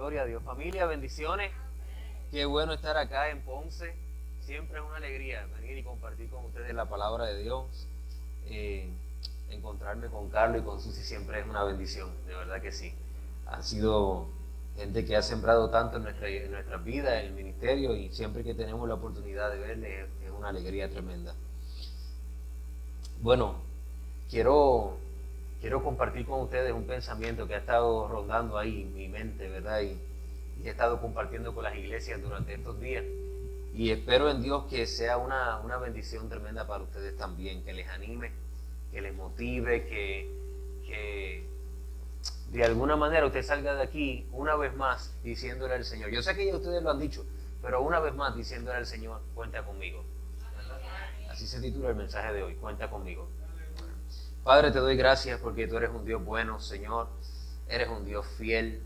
Gloria a Dios. Familia, bendiciones. Qué bueno estar acá en Ponce. Siempre es una alegría venir y compartir con ustedes la palabra de Dios. Encontrarme con Carlos y con Susi siempre es una bendición, de verdad que sí. Han sido gente que ha sembrado tanto en nuestras vidas, en el ministerio, y siempre que tenemos la oportunidad de verles es una alegría tremenda. Bueno, quiero compartir con ustedes un pensamiento que ha estado rondando ahí en mi mente, ¿verdad? Y he estado compartiendo con las iglesias durante estos días. Y espero en Dios que sea una bendición tremenda para ustedes también, que les anime, que les motive, que de alguna manera usted salga de aquí una vez más diciéndole al Señor. Yo sé que ya ustedes lo han dicho, pero una vez más diciéndole al Señor, cuenta conmigo. Así se titula el mensaje de hoy, cuenta conmigo. Padre, te doy gracias porque tú eres un Dios bueno, Señor. Eres un Dios fiel,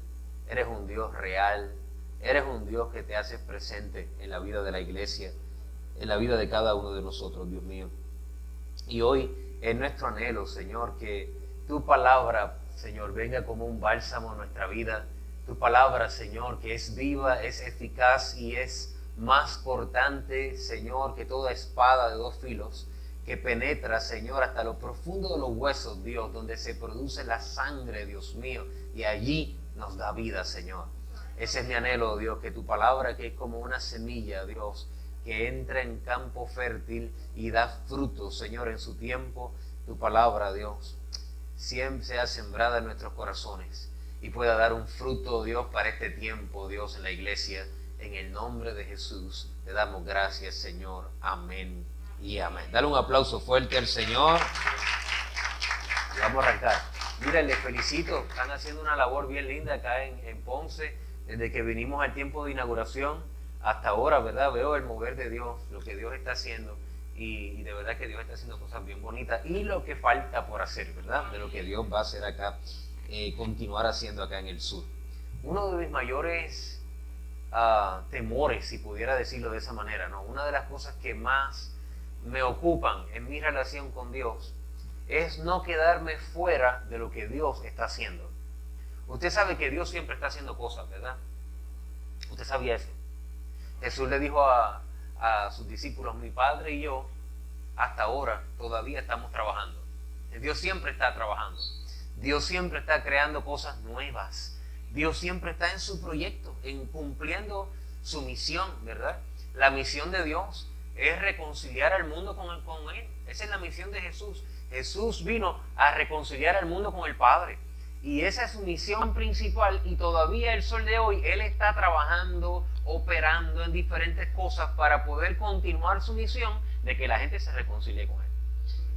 eres un Dios real, eres un Dios que te haces presente en la vida de la iglesia, en la vida de cada uno de nosotros, Dios mío. Y hoy es nuestro anhelo, Señor, que tu palabra, Señor, venga como un bálsamo a nuestra vida. Tu palabra, Señor, que es viva, es eficaz y es más cortante, Señor, que toda espada de dos filos, que penetra, Señor, hasta lo profundo de los huesos, Dios, donde se produce la sangre, Dios mío, y allí nos da vida, Señor. Ese es mi anhelo, Dios, que tu palabra, que es como una semilla, Dios, que entra en campo fértil y da fruto, Señor, en su tiempo. Tu palabra, Dios, siempre sea sembrada en nuestros corazones y pueda dar un fruto, Dios, para este tiempo, Dios, en la iglesia. En el nombre de Jesús te damos gracias, Señor. Amén y amén. Dale un aplauso fuerte al Señor. Y vamos a arrancar. Miren, les felicito. Están haciendo una labor bien linda acá en Ponce. Desde que vinimos al tiempo de inauguración hasta ahora, ¿verdad? Veo el mover de Dios, lo que Dios está haciendo. Y de verdad que Dios está haciendo cosas bien bonitas. Y lo que falta por hacer, ¿verdad? De lo que Dios va a hacer acá, continuar haciendo acá en el sur. Uno de mis mayores temores, si pudiera decirlo de esa manera, ¿no? Una de las cosas que más me ocupan en mi relación con Dios es no quedarme fuera de lo que Dios está haciendo. Usted sabe que Dios siempre está haciendo cosas, ¿verdad? Usted sabía eso. Jesús le dijo a sus discípulos, mi Padre y yo, hasta ahora todavía estamos trabajando. Dios siempre está trabajando. Dios siempre está creando cosas nuevas. Dios siempre está en su proyecto, en cumpliendo su misión, ¿verdad? La misión de Dios es reconciliar al mundo con Él. Esa es la misión de Jesús. Jesús vino a reconciliar al mundo con el Padre. Y esa es su misión principal, y todavía el sol de hoy, Él está trabajando, operando en diferentes cosas para poder continuar su misión de que la gente se reconcilie con Él.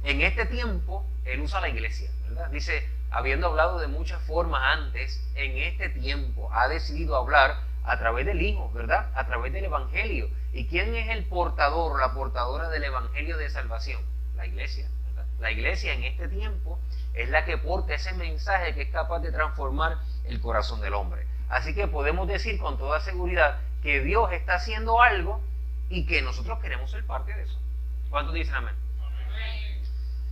En este tiempo, Él usa la iglesia, ¿verdad? Dice, habiendo hablado de muchas formas antes, en este tiempo ha decidido hablar a través del Hijo, ¿verdad? A través del Evangelio. ¿Y quién es el portador o la portadora del Evangelio de salvación? La iglesia, ¿verdad? La iglesia en este tiempo es la que porta ese mensaje que es capaz de transformar el corazón del hombre. Así que podemos decir con toda seguridad que Dios está haciendo algo y que nosotros queremos ser parte de eso. ¿Cuántos dicen amén?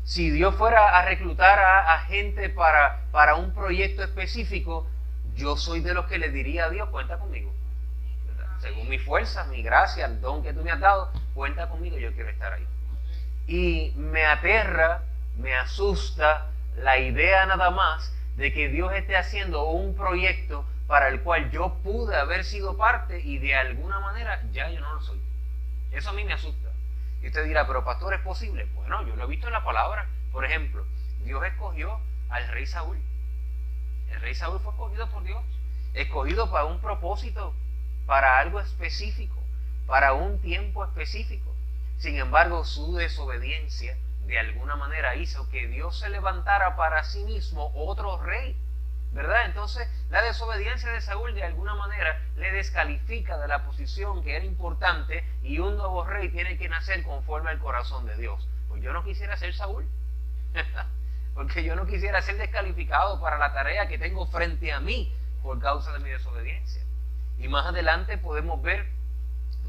Si Dios fuera a reclutar a gente para un proyecto específico, yo soy de los que le diría a Dios, cuenta conmigo. ¿Verdad? Según mi fuerza, mi gracia, el don que tú me has dado, cuenta conmigo, yo quiero estar ahí. Y me aterra, me asusta la idea nada más de que Dios esté haciendo un proyecto para el cual yo pude haber sido parte y de alguna manera ya yo no lo soy. Eso a mí me asusta. Y usted dirá, pero pastor, ¿es posible? Bueno, yo lo he visto en la palabra. Por ejemplo, Dios escogió al rey Saúl. El rey Saúl fue escogido por Dios. Escogido para un propósito, para algo específico, para un tiempo específico. Sin embargo, su desobediencia de alguna manera hizo que Dios se levantara para sí mismo otro rey, ¿verdad? Entonces, la desobediencia de Saúl de alguna manera le descalifica de la posición que era importante, y un nuevo rey tiene que nacer conforme al corazón de Dios. Pues yo no quisiera ser Saúl, porque yo no quisiera ser descalificado para la tarea que tengo frente a mí por causa de mi desobediencia. Y más adelante podemos ver,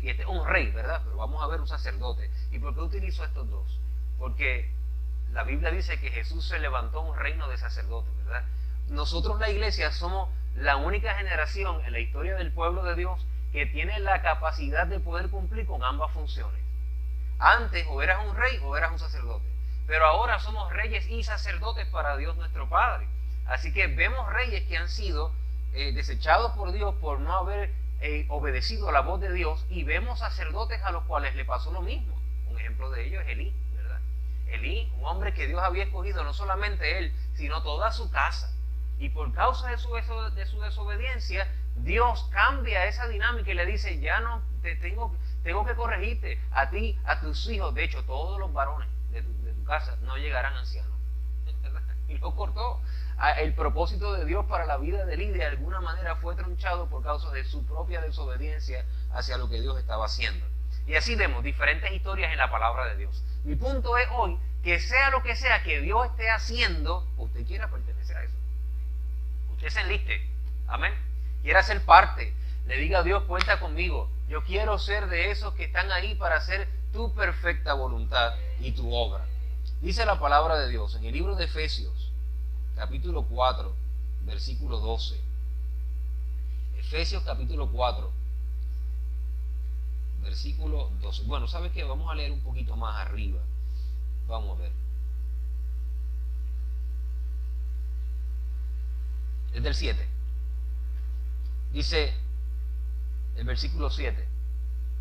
y este es un rey, ¿verdad? Pero vamos a ver un sacerdote. ¿Y por qué utilizo estos dos? Porque la Biblia dice que Jesús se levantó un reino de sacerdotes, ¿verdad? Nosotros, la iglesia, somos la única generación en la historia del pueblo de Dios que tiene la capacidad de poder cumplir con ambas funciones. Antes o eras un rey o eras un sacerdote, pero ahora somos reyes y sacerdotes para Dios nuestro Padre. Así que vemos reyes que han sido desechados por Dios por no haber obedecido a la voz de Dios, y vemos sacerdotes a los cuales le pasó lo mismo. Un ejemplo de ello es Elí, ¿verdad? Elí, un hombre que Dios había escogido, no solamente él, sino toda su casa. Y por causa de su desobediencia, Dios cambia esa dinámica y le dice, ya no tengo que corregirte a ti, a tus hijos. De hecho, todos los varones de tu casa no llegarán ancianos. Y lo cortó. El propósito de Dios para la vida de Elí de alguna manera fue tronchado por causa de su propia desobediencia hacia lo que Dios estaba haciendo. Y así vemos diferentes historias en la palabra de Dios. Mi punto es hoy que sea lo que sea que Dios esté haciendo, usted quiera pertenecer a eso. Usted se enliste. Amén. Quiera ser parte. Le diga a Dios, cuenta conmigo. Yo quiero ser de esos que están ahí para hacer tu perfecta voluntad y tu obra. Dice la palabra de Dios en el libro de Efesios, capítulo 4, versículo 12. Efesios capítulo 4, versículo 12. Bueno, ¿sabes qué? Vamos a leer un poquito más arriba. Vamos a ver. Desde el 7. Dice el versículo 7.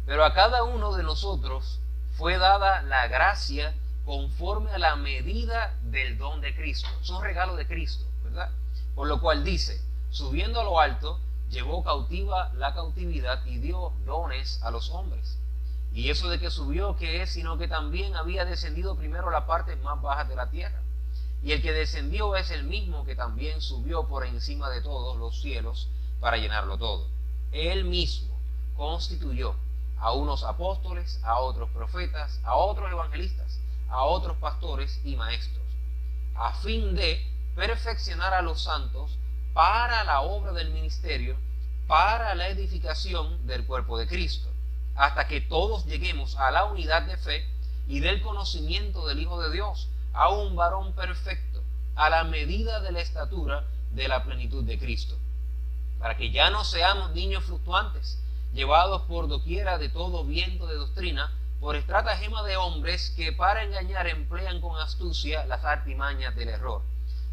Pero a cada uno de nosotros fue dada la gracia conforme a la medida del don de Cristo. Es un regalo de Cristo, ¿verdad? Por lo cual dice, subiendo a lo alto, llevó cautiva la cautividad y dio dones a los hombres. Y eso de que subió, ¿qué es? Sino que también había descendido primero a la parte más baja de la tierra. Y el que descendió es el mismo que también subió por encima de todos los cielos para llenarlo todo. Él mismo constituyó a unos apóstoles, a otros profetas, a otros evangelistas, a otros pastores y maestros, a fin de perfeccionar a los santos para la obra del ministerio, para la edificación del cuerpo de Cristo, hasta que todos lleguemos a la unidad de fe y del conocimiento del Hijo de Dios, a un varón perfecto, a la medida de la estatura de la plenitud de Cristo, para que ya no seamos niños fluctuantes, llevados por doquiera de todo viento de doctrina, por estratagema de hombres que para engañar emplean con astucia las artimañas del error,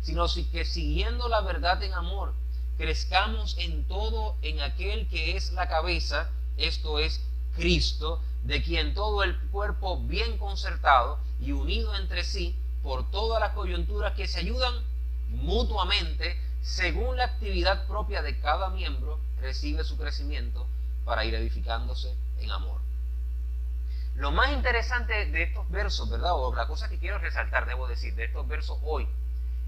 sino que siguiendo la verdad en amor, crezcamos en todo en aquel que es la cabeza, esto es Cristo, de quien todo el cuerpo bien concertado y unido entre sí por todas las coyunturas que se ayudan mutuamente, según la actividad propia de cada miembro, recibe su crecimiento para ir edificándose en amor. Lo más interesante de estos versos, ¿verdad? O la cosa que quiero resaltar, debo decir, de estos versos hoy,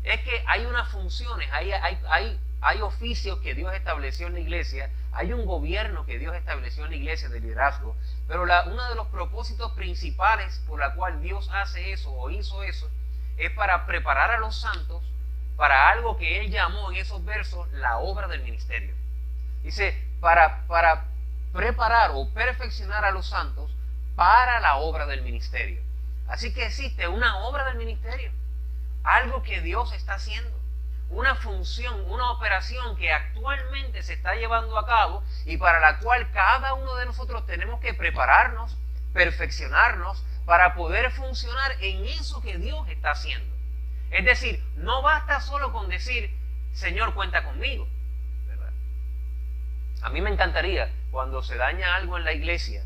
es que hay unas funciones, hay oficios que Dios estableció en la iglesia, hay un gobierno que Dios estableció en la iglesia de liderazgo, pero uno de los propósitos principales por la cual Dios hace eso o hizo eso, es para preparar a los santos para algo que Él llamó en esos versos la obra del ministerio. Dice, para preparar o perfeccionar a los santos para la obra del ministerio. Así que existe una obra del ministerio, algo que Dios está haciendo, una función, una operación que actualmente se está llevando a cabo y para la cual cada uno de nosotros tenemos que prepararnos, perfeccionarnos para poder funcionar en eso que Dios está haciendo. Es decir, no basta solo con decir, Señor, cuenta conmigo, ¿verdad? A mí me encantaría cuando se daña algo en la iglesia,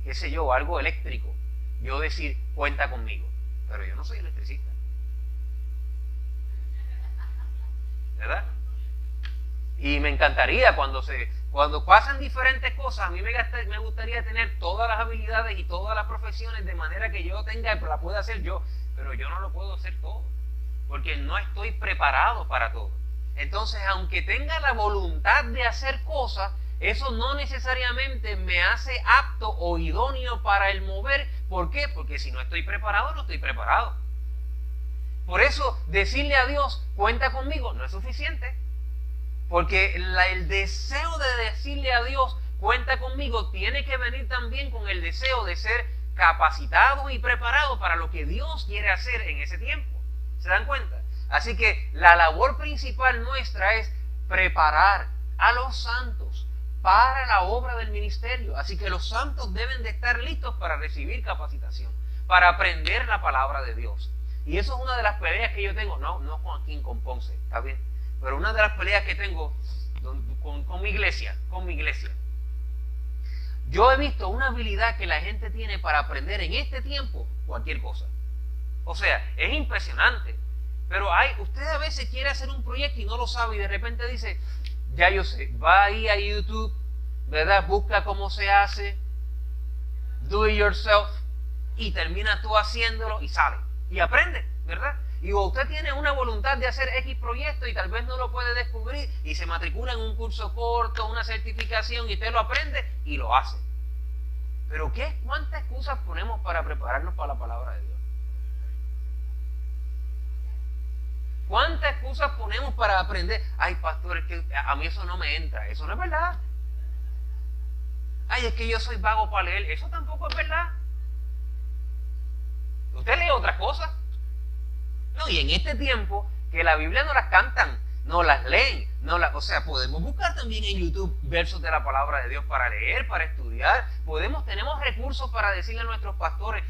qué sé yo, algo eléctrico, yo decir, cuenta conmigo, pero yo no soy electricista, ¿verdad? Y me encantaría cuando pasan diferentes cosas, a mí me gustaría tener todas las habilidades y todas las profesiones de manera que yo tenga y la pueda hacer yo, pero yo no lo puedo hacer todo, porque no estoy preparado para todo. Entonces, aunque tenga la voluntad de hacer cosas, eso no necesariamente me hace apto o idóneo para el mover. ¿Por qué? Porque si no estoy preparado, no estoy preparado. Por eso, decirle a Dios, cuenta conmigo, no es suficiente. Porque el deseo de decirle a Dios, cuenta conmigo, tiene que venir también con el deseo de ser capacitado y preparado para lo que Dios quiere hacer en ese tiempo. ¿Se dan cuenta? Así que la labor principal nuestra es preparar a los santos para la obra del ministerio. Así que los santos deben de estar listos para recibir capacitación, para aprender la palabra de Dios. Y eso es una de las peleas que yo tengo, no con Joaquín, con Ponce, está bien, pero una de las peleas que tengo con mi iglesia. Yo he visto una habilidad que la gente tiene para aprender en este tiempo cualquier cosa. O sea, es impresionante. Pero usted a veces quiere hacer un proyecto y no lo sabe y de repente dice, ya yo sé, va ahí a YouTube, ¿verdad? Busca cómo se hace, do it yourself, y termina tú haciéndolo y sale. Y aprende, ¿verdad? Y usted tiene una voluntad de hacer X proyecto y tal vez no lo puede descubrir y se matricula en un curso corto, una certificación y usted lo aprende y lo hace. Pero ¿cuántas excusas ponemos para prepararnos para la palabra de Dios? ¿Cuántas excusas ponemos para aprender? Ay, pastor, es que a mí eso no me entra. Eso no es verdad. Ay, es que yo soy vago para leer. Eso tampoco es verdad. ¿Usted lee otras cosas? No, y en este tiempo que la Biblia no las cantan, no las leen, o sea, podemos buscar también en YouTube versos de la palabra de Dios para leer, para estudiar. Tenemos recursos para decirle a nuestros pastores,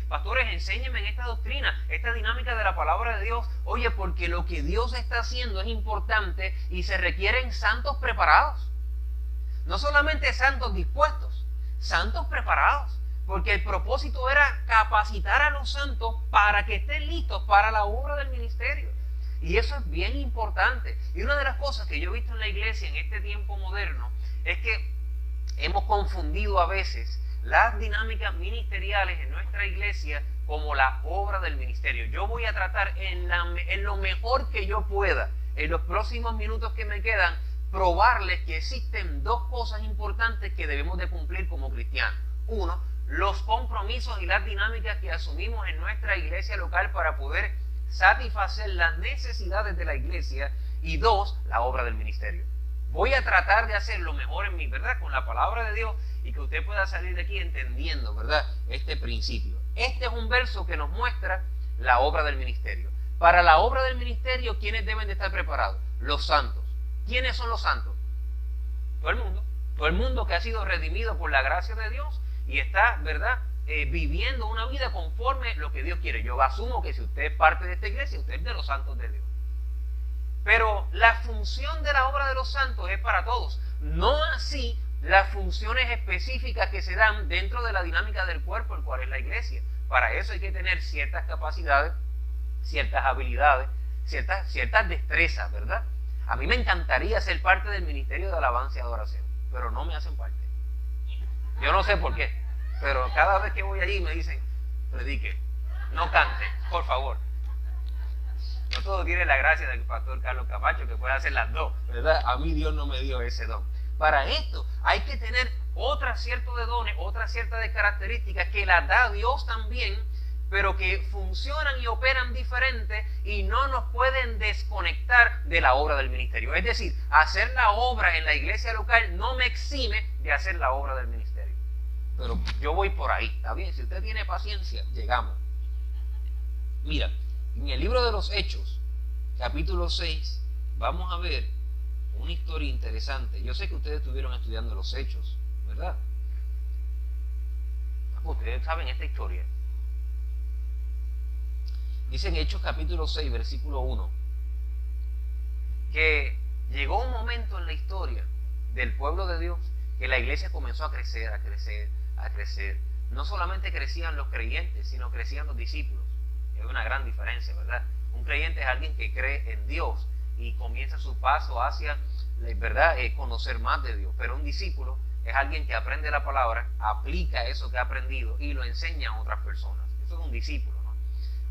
enséñenme en esta doctrina, esta dinámica de la palabra de Dios. Oye, porque lo que Dios está haciendo es importante y se requieren santos preparados. No solamente santos dispuestos, santos preparados. Porque el propósito era capacitar a los santos para que estén listos para la obra del ministerio. Y eso es bien importante. Y una de las cosas que yo he visto en la iglesia en este tiempo moderno es que hemos confundido a veces las dinámicas ministeriales en nuestra iglesia como la obra del ministerio. Yo voy a tratar en lo mejor que yo pueda, en los próximos minutos que me quedan, probarles que existen dos cosas importantes que debemos de cumplir como cristianos. Uno, los compromisos y las dinámicas que asumimos en nuestra iglesia local para poder satisfacer las necesidades de la iglesia. Y dos, la obra del ministerio. Voy a tratar de hacer lo mejor en mí, ¿verdad? Con la palabra de Dios y que usted pueda salir de aquí entendiendo, ¿verdad? Este principio. Este es un verso que nos muestra la obra del ministerio. Para la obra del ministerio, ¿quiénes deben de estar preparados? Los santos. ¿Quiénes son los santos? Todo el mundo. Todo el mundo que ha sido redimido por la gracia de Dios y está, ¿verdad?, viviendo una vida conforme lo que Dios quiere. Yo asumo que si usted es parte de esta iglesia, usted es de los santos de Dios. Pero la función de la obra de los santos es para todos. No así las funciones específicas que se dan dentro de la dinámica del cuerpo, el cual es la iglesia. Para eso hay que tener ciertas capacidades, ciertas habilidades, ciertas destrezas, ¿verdad? A mí me encantaría ser parte del ministerio de alabanza y adoración, pero no me hacen parte. Yo no sé por qué, pero cada vez que voy allí me dicen, predique, no cante, por favor. No todo tiene la gracia del pastor Carlos Camacho, que puede hacer las dos, ¿verdad? A mí Dios no me dio ese don. Para esto hay que tener otras ciertas de dones, otras ciertas de características que las da Dios también, pero que funcionan y operan diferente y no nos pueden desconectar de la obra del ministerio. Es decir, hacer la obra en la iglesia local no me exime de hacer la obra del ministerio. Pero yo voy por ahí, ¿está bien? Si usted tiene paciencia, llegamos. Mira, en el libro de los Hechos, capítulo 6, vamos a ver una historia interesante. Yo sé que ustedes estuvieron estudiando los Hechos, ¿verdad? Ustedes saben esta historia. Dice en Hechos capítulo 6, versículo 1, que llegó un momento en la historia del pueblo de Dios que la iglesia comenzó a crecer, a crecer, a crecer. No solamente crecían los creyentes, sino crecían los discípulos. Hay una gran diferencia, ¿verdad? Un creyente es alguien que cree en Dios y comienza su paso hacia, ¿verdad?, conocer más de Dios. Pero un discípulo es alguien que aprende la palabra, aplica eso que ha aprendido y lo enseña a otras personas. Eso es un discípulo.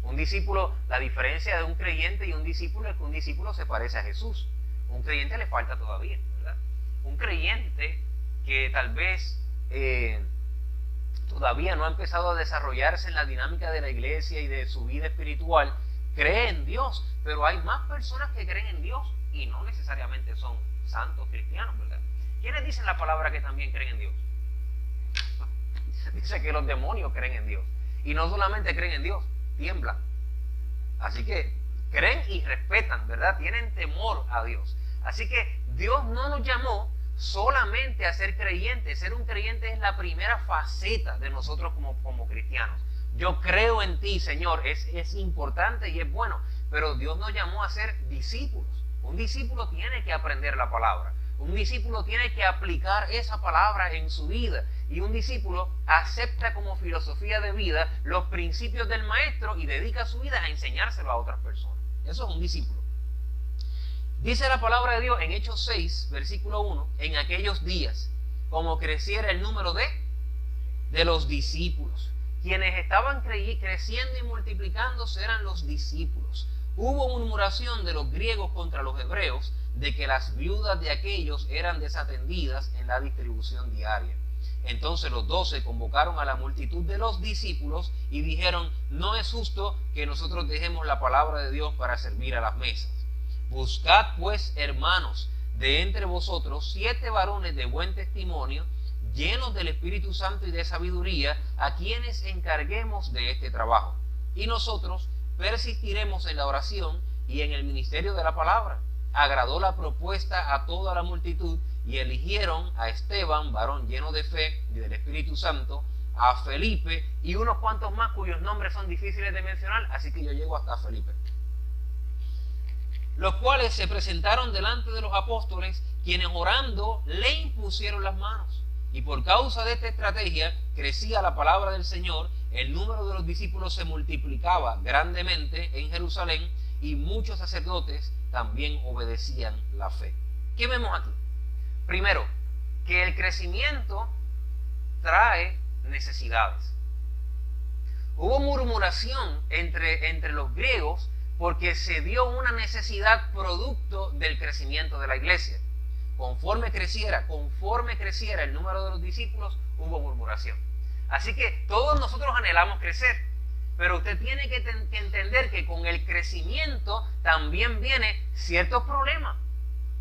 Un discípulo, la diferencia de un creyente y un discípulo es que un discípulo se parece a Jesús. Un creyente le falta todavía, ¿verdad? Un creyente que tal vez todavía no ha empezado a desarrollarse en la dinámica de la iglesia y de su vida espiritual, cree en Dios, pero hay más personas que creen en Dios y no necesariamente son santos cristianos, ¿verdad? ¿Quiénes dicen la palabra que también creen en Dios? Dice que los demonios creen en Dios. Y no solamente creen en Dios, tiemblan. Así que creen y respetan, ¿verdad? Tienen temor a Dios. Así que Dios no nos llamó solamente a ser creyentes. Ser un creyente es la primera faceta de nosotros como cristianos. Yo creo en ti, Señor, es importante y es bueno, pero Dios nos llamó a ser discípulos. Un discípulo tiene que aprender la palabra. Un discípulo tiene que aplicar esa palabra en su vida. Y un discípulo acepta como filosofía de vida los principios del maestro y dedica su vida a enseñárselo a otras personas. Eso es un discípulo. Dice la palabra de Dios en Hechos 6, versículo 1, en aquellos días, como creciera el número de los discípulos. Quienes estaban creciendo y multiplicándose eran los discípulos. Hubo murmuración de los griegos contra los hebreos de que las viudas de aquellos eran desatendidas en la distribución diaria. Entonces los 12 convocaron a la multitud de los discípulos y dijeron: no es justo que nosotros dejemos la palabra de Dios para servir a las mesas. Buscad pues, hermanos, de entre vosotros 7 varones de buen testimonio, llenos del Espíritu Santo y de sabiduría, a quienes encarguemos de este trabajo. Y nosotros persistiremos en la oración y en el ministerio de la palabra. Agradó la propuesta a toda la multitud y eligieron a Esteban, varón lleno de fe y del Espíritu Santo, a Felipe y unos cuantos más cuyos nombres son difíciles de mencionar, así que yo llego hasta Felipe. Los cuales se presentaron delante de los apóstoles, quienes orando le impusieron las manos. Y por causa de esta estrategia crecía la palabra del Señor, el número de los discípulos se multiplicaba grandemente en Jerusalén y muchos sacerdotes también obedecían la fe. ¿Qué vemos aquí? Primero, que el crecimiento trae necesidades. Hubo murmuración entre los griegos porque se dio una necesidad producto del crecimiento de la iglesia. Conforme creciera el número de los discípulos, hubo murmuración. Así que todos nosotros anhelamos crecer, pero usted tiene que entender que con el crecimiento también viene ciertos problemas,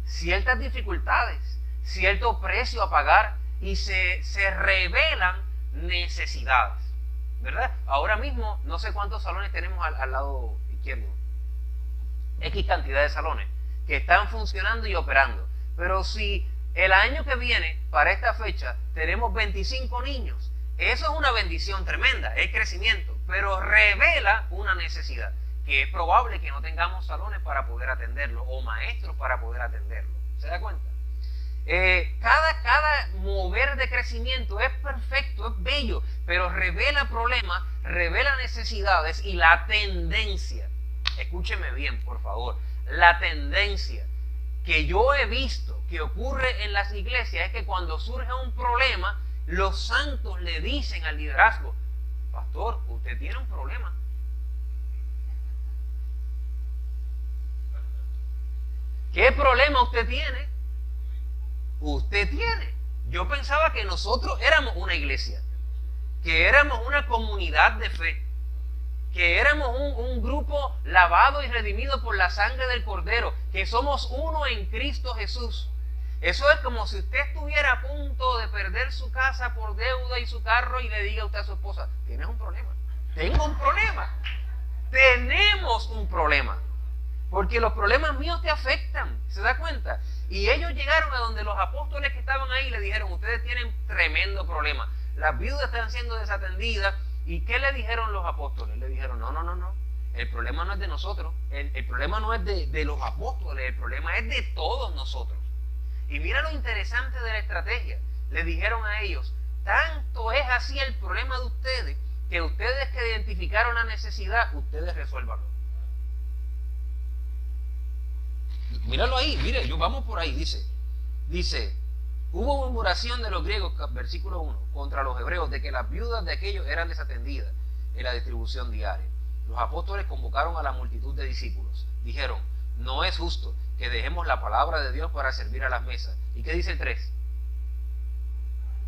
ciertas dificultades, cierto precio a pagar y se revelan necesidades, ¿verdad? Ahora mismo no sé cuántos salones tenemos al lado izquierdo, X cantidad de salones que están funcionando y operando. Pero si el año que viene, para esta fecha, tenemos 25 niños, eso es una bendición tremenda, es crecimiento, pero revela una necesidad, que es probable que no tengamos salones para poder atenderlo o maestros para poder atenderlo. ¿Se da cuenta? Cada mover de crecimiento es perfecto, es bello, pero revela problemas, revela necesidades y la tendencia. Escúcheme bien, por favor. La tendencia que yo he visto que ocurre en las iglesias es que cuando surge un problema, los santos le dicen al liderazgo: pastor, usted tiene un problema. ¿Qué problema usted tiene? Usted tiene. Yo pensaba que nosotros éramos una iglesia, que éramos una comunidad de fe, que éramos un grupo lavado y redimido por la sangre del Cordero, que somos uno en Cristo Jesús. Eso es como si usted estuviera a punto de perder su casa por deuda y su carro y le diga a usted a su esposa: tienes un problema. Tengo un problema. Tenemos un problema. Porque los problemas míos te afectan. ¿Se da cuenta? Y ellos llegaron a donde los apóstoles que estaban ahí le dijeron: ustedes tienen tremendo problema. Las viudas están siendo desatendidas. ¿Y qué le dijeron los apóstoles? Le dijeron: no. El problema no es de nosotros. El problema no es de los apóstoles. El problema es de todos nosotros. Y mira lo interesante de la estrategia. Le dijeron a ellos: tanto es así el problema de ustedes, que ustedes que identificaron la necesidad, ustedes resuélvanlo. Míralo ahí, mire, vamos por ahí, dice, hubo murmuración de los griegos, versículo 1, contra los hebreos, de que las viudas de aquellos eran desatendidas en la distribución diaria. Los apóstoles convocaron a la multitud de discípulos. Dijeron: no es justo que dejemos la palabra de Dios para servir a las mesas. ¿Y qué dice el 3?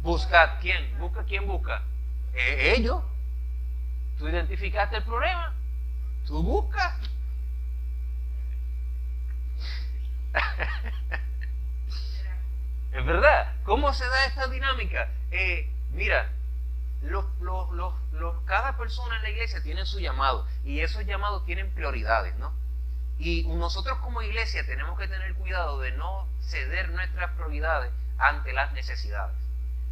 Buscad. ¿Quién? ¿Quién busca? Ellos. Tú identificaste el problema. Tú buscas. Es verdad. ¿Cómo se da esta dinámica? Mira, cada persona en la iglesia tiene su llamado y esos llamados tienen prioridades, ¿no? Y nosotros como iglesia tenemos que tener cuidado de no ceder nuestras prioridades ante las necesidades.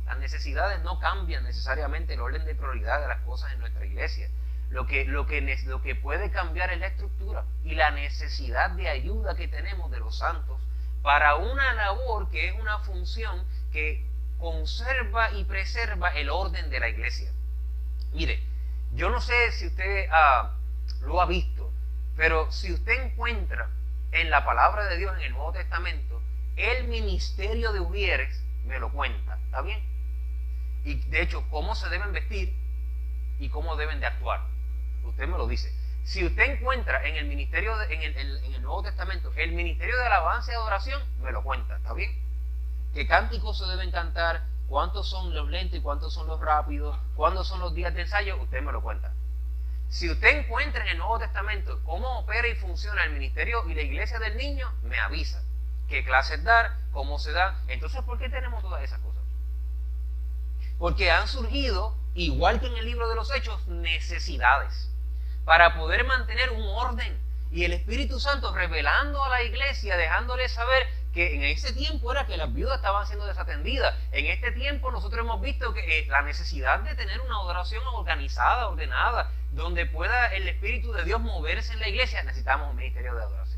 Las necesidades no cambian necesariamente el orden de prioridad de las cosas en nuestra iglesia. Lo que puede cambiar es la estructura y la necesidad de ayuda que tenemos de los santos para una labor que es una función que conserva y preserva el orden de la iglesia. Mire, yo no sé si usted lo ha visto, pero si usted encuentra en la palabra de Dios en el Nuevo Testamento el ministerio de ujieres, me lo cuenta, ¿está bien? Y de hecho, cómo se deben vestir y cómo deben de actuar. Usted me lo dice. Si usted encuentra en el ministerio, en el Nuevo Testamento, el ministerio de alabanza y adoración, me lo cuenta, ¿está bien? ¿Qué cánticos se deben cantar? ¿Cuántos son los lentos y cuántos son los rápidos? ¿Cuándo son los días de ensayo? Usted me lo cuenta. Si usted encuentra en el Nuevo Testamento cómo opera y funciona el ministerio y la iglesia del niño, me avisa. ¿Qué clases dar? ¿Cómo se da? Entonces, ¿por qué tenemos todas esas cosas? Porque han surgido, igual que en el libro de los Hechos, necesidades para poder mantener un orden. Y el Espíritu Santo revelando a la iglesia, dejándole saber que en ese tiempo era que las viudas estaban siendo desatendidas. En este tiempo nosotros hemos visto que la necesidad de tener una adoración organizada, ordenada, donde pueda el Espíritu de Dios moverse en la iglesia, necesitamos un ministerio de adoración.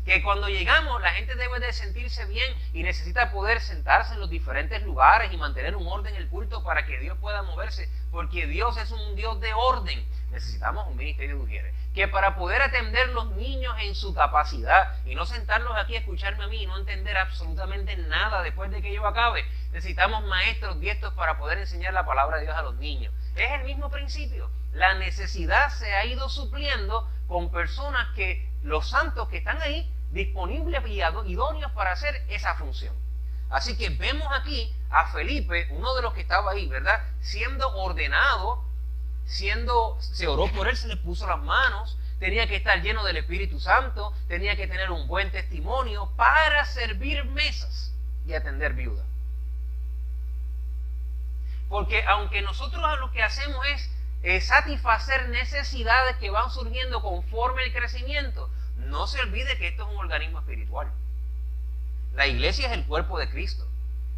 Que cuando llegamos la gente debe de sentirse bien y necesita poder sentarse en los diferentes lugares y mantener un orden en el culto para que Dios pueda moverse, porque Dios es un Dios de orden. Necesitamos un ministerio de ujieres. Que para poder atender los niños en su capacidad y no sentarlos aquí a escucharme a mí y no entender absolutamente nada después de que yo acabe, necesitamos maestros diestros para poder enseñar la palabra de Dios a los niños. Es el mismo principio. La necesidad se ha ido supliendo con personas que, los santos que están ahí, disponibles y idóneos para hacer esa función. Así que vemos aquí a Felipe, uno de los que estaba ahí, ¿verdad? Siendo ordenado, se oró por él, se le puso las manos, tenía que estar lleno del Espíritu Santo, tenía que tener un buen testimonio para servir mesas y atender viudas. Porque aunque nosotros lo que hacemos es satisfacer necesidades que van surgiendo conforme el crecimiento, no se olvide que esto es un organismo espiritual. La iglesia es el cuerpo de Cristo.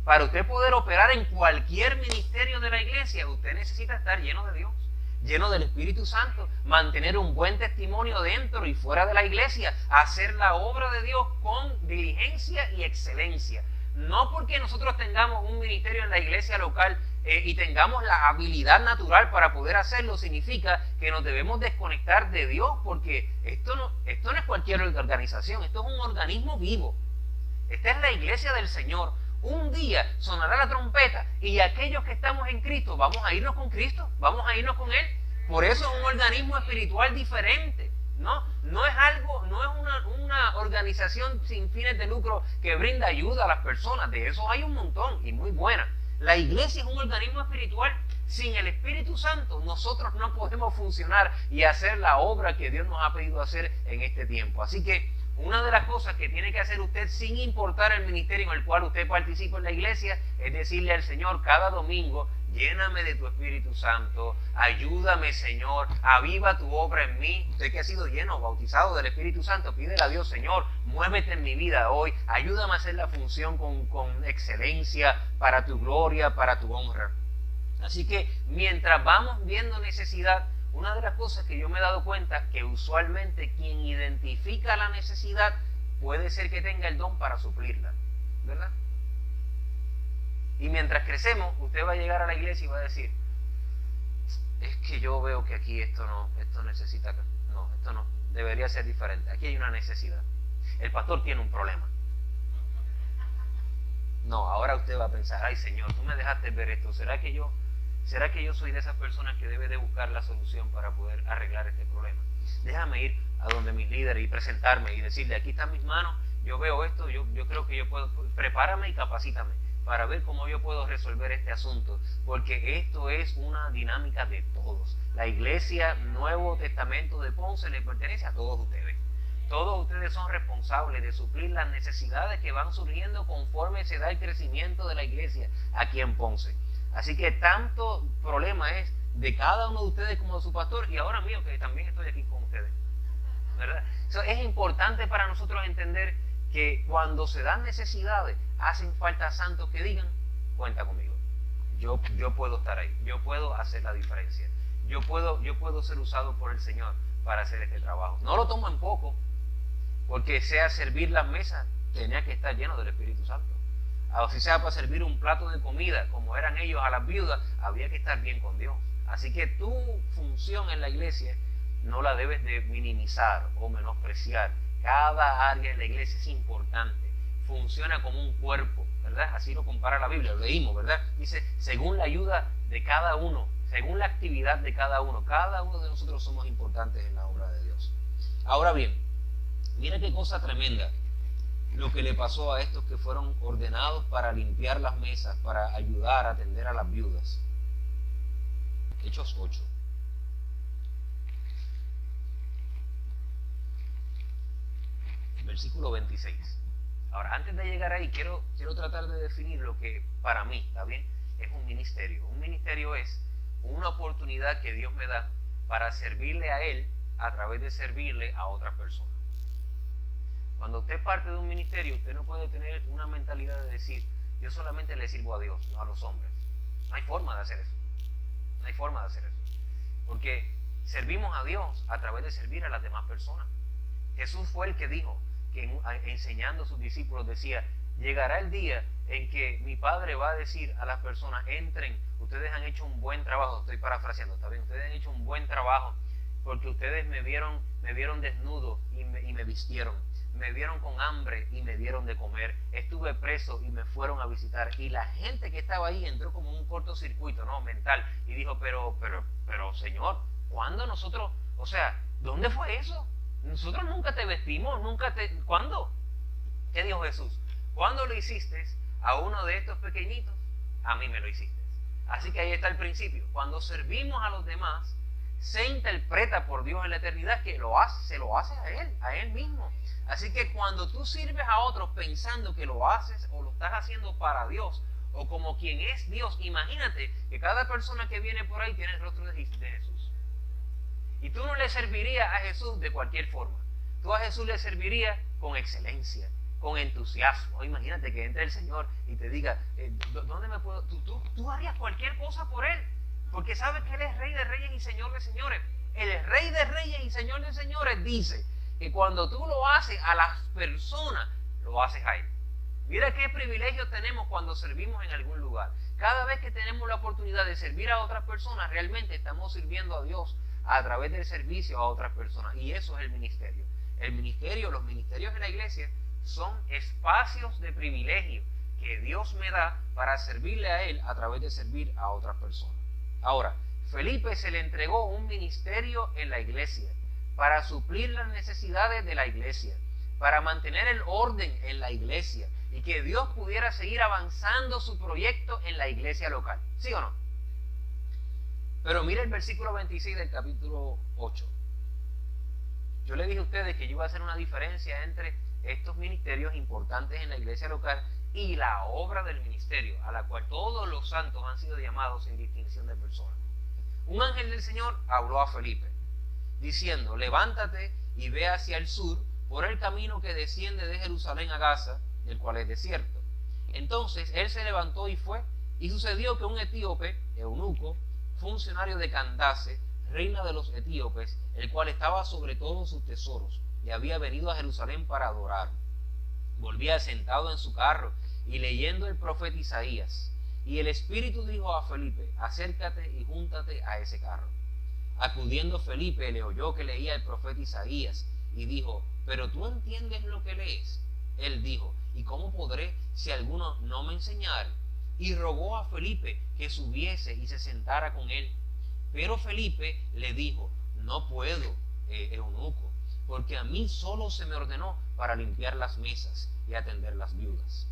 Para usted poder operar en cualquier ministerio de la iglesia, usted necesita estar lleno de Dios, lleno del Espíritu Santo, mantener un buen testimonio dentro y fuera de la iglesia, hacer la obra de Dios con diligencia y excelencia. No porque nosotros tengamos un ministerio en la iglesia local y tengamos la habilidad natural para poder hacerlo, significa que nos debemos desconectar de Dios, porque esto no es cualquier organización, esto es un organismo vivo. Esta es la iglesia del Señor. Un día sonará la trompeta y aquellos que estamos en Cristo vamos a irnos con Cristo, vamos a irnos con Él. Por eso es un organismo espiritual diferente. No es una organización sin fines de lucro que brinda ayuda a las personas. De eso hay un montón y muy buena. La iglesia es un organismo espiritual. Sin el Espíritu Santo nosotros no podemos funcionar y hacer la obra que Dios nos ha pedido hacer en este tiempo. Así que una de las cosas que tiene que hacer usted, sin importar el ministerio en el cual usted participa en la iglesia, es decirle al Señor cada domingo: lléname de tu Espíritu Santo, ayúdame, Señor, aviva tu obra en mí. Usted que ha sido lleno, bautizado del Espíritu Santo, pídele a Dios: Señor, muévete en mi vida hoy, ayúdame a hacer la función con excelencia, para tu gloria, para tu honra. Así que mientras vamos viendo necesidad, una de las cosas que yo me he dado cuenta, que usualmente quien identifica la necesidad puede ser que tenga el don para suplirla, ¿verdad? Y mientras crecemos, usted va a llegar a la iglesia y va a decir: es que yo veo que aquí esto necesita, esto no, debería ser diferente, aquí hay una necesidad, el pastor tiene un problema. No, ahora usted va a pensar: ay, Señor, tú me dejaste ver esto, ¿será que yo soy de esas personas que debe de buscar la solución para poder arreglar este problema? Déjame ir a donde mis líderes y presentarme y decirle: aquí están mis manos, yo veo esto, yo creo que yo puedo, prepárame y capacítame para ver cómo yo puedo resolver este asunto, porque esto es una dinámica de todos. La iglesia Nuevo Testamento de Ponce le pertenece a todos ustedes. Todos ustedes son responsables de suplir las necesidades que van surgiendo conforme se da el crecimiento de la iglesia aquí en Ponce. Así que tanto problema es de cada uno de ustedes como de su pastor, y ahora mío, que también estoy aquí con ustedes. ¿verdad? Es importante para nosotros entender que cuando se dan necesidades, hacen falta santos que digan, cuenta conmigo. Yo puedo estar ahí, yo puedo hacer la diferencia. Yo puedo ser usado por el Señor para hacer este trabajo. No lo tomo en poco, porque sea servir las mesas, tenía que estar lleno del Espíritu Santo. O si sea para servir un plato de comida, como eran ellos a las viudas, había que estar bien con Dios. Así que tu función en la iglesia no la debes de minimizar o menospreciar. Cada área de la iglesia es importante, funciona como un cuerpo, ¿verdad? Así lo compara la Biblia, lo leímos, ¿verdad? Dice, según la ayuda de cada uno, según la actividad de cada uno de nosotros somos importantes en la obra de Dios. Ahora bien, mira qué cosa tremenda lo que le pasó a estos que fueron ordenados para limpiar las mesas, para ayudar a atender a las viudas. Hechos 8. Versículo 26. Ahora, antes de llegar ahí, quiero tratar de definir lo que para mí, ¿está bien?, es un ministerio. Un ministerio es una oportunidad que Dios me da para servirle a Él a través de servirle a otras personas. Cuando usted parte de un ministerio, usted no puede tener una mentalidad de decir, yo solamente le sirvo a Dios, no a los hombres. No hay forma de hacer eso. No hay forma de hacer eso. Porque servimos a Dios a través de servir a las demás personas. Jesús fue el que dijo, que enseñando a sus discípulos decía, llegará el día en que mi Padre va a decir a las personas, entren, ustedes han hecho un buen trabajo, estoy parafraseando, ¿está bien? Ustedes han hecho un buen trabajo porque ustedes me vieron desnudo y me vistieron. Me vieron con hambre y me dieron de comer. Estuve preso y me fueron a visitar. Y la gente que estaba ahí entró como un cortocircuito, ¿no?, mental. Y dijo, pero Señor, ¿cuándo nosotros? O sea, ¿dónde fue eso? Nosotros nunca te vestimos, ¿cuándo? ¿Qué dijo Jesús? ¿Cuándo lo hiciste a uno de estos pequeñitos? A mí me lo hiciste. Así que ahí está el principio. Cuando servimos a los demás, se interpreta por Dios en la eternidad que se lo hace a Él mismo. Así que cuando tú sirves a otros pensando que lo haces o lo estás haciendo para Dios o como quien es Dios, imagínate que cada persona que viene por ahí tiene el rostro de Jesús. Y tú no le servirías a Jesús de cualquier forma. Tú a Jesús le servirías con excelencia, con entusiasmo. Imagínate que entre el Señor y te diga, ¿dónde me puedo? Tú harías cualquier cosa por Él, porque sabes que Él es Rey de Reyes y Señor de Señores. El Rey de Reyes y Señor de Señores dice que cuando tú lo haces a las personas, lo haces a Él. Mira qué privilegio tenemos cuando servimos en algún lugar. Cada vez que tenemos la oportunidad de servir a otras personas, realmente estamos sirviendo a Dios a través del servicio a otras personas. Y eso es el ministerio. Los ministerios de la iglesia son espacios de privilegio que Dios me da para servirle a Él a través de servir a otras personas. Ahora, Felipe se le entregó un ministerio en la iglesia para suplir las necesidades de la iglesia, para mantener el orden en la iglesia y que Dios pudiera seguir avanzando su proyecto en la iglesia local. ¿Sí o no? Pero mire el versículo 26 del capítulo 8. Yo le dije a ustedes que yo iba a hacer una diferencia entre estos ministerios importantes en la iglesia local y la obra del ministerio, a la cual todos los santos han sido llamados sin distinción de personas. Un ángel del Señor habló a Felipe, diciendo, levántate y ve hacia el sur por el camino que desciende de Jerusalén a Gaza, el cual es desierto. Entonces él se levantó y fue, y sucedió que un etíope, eunuco, funcionario de Candace, reina de los etíopes, el cual estaba sobre todos sus tesoros, y había venido a Jerusalén para adorar. Volvía sentado en su carro y leyendo el profeta Isaías. Y el Espíritu dijo a Felipe, acércate y júntate a ese carro. Acudiendo Felipe le oyó que leía el profeta Isaías y dijo, ¿pero tú entiendes lo que lees? Él dijo, ¿y cómo podré si alguno no me enseñare? Y rogó a Felipe que subiese y se sentara con él. Pero Felipe le dijo, no puedo, eunuco, porque a mí solo se me ordenó para limpiar las mesas y atender las viudas.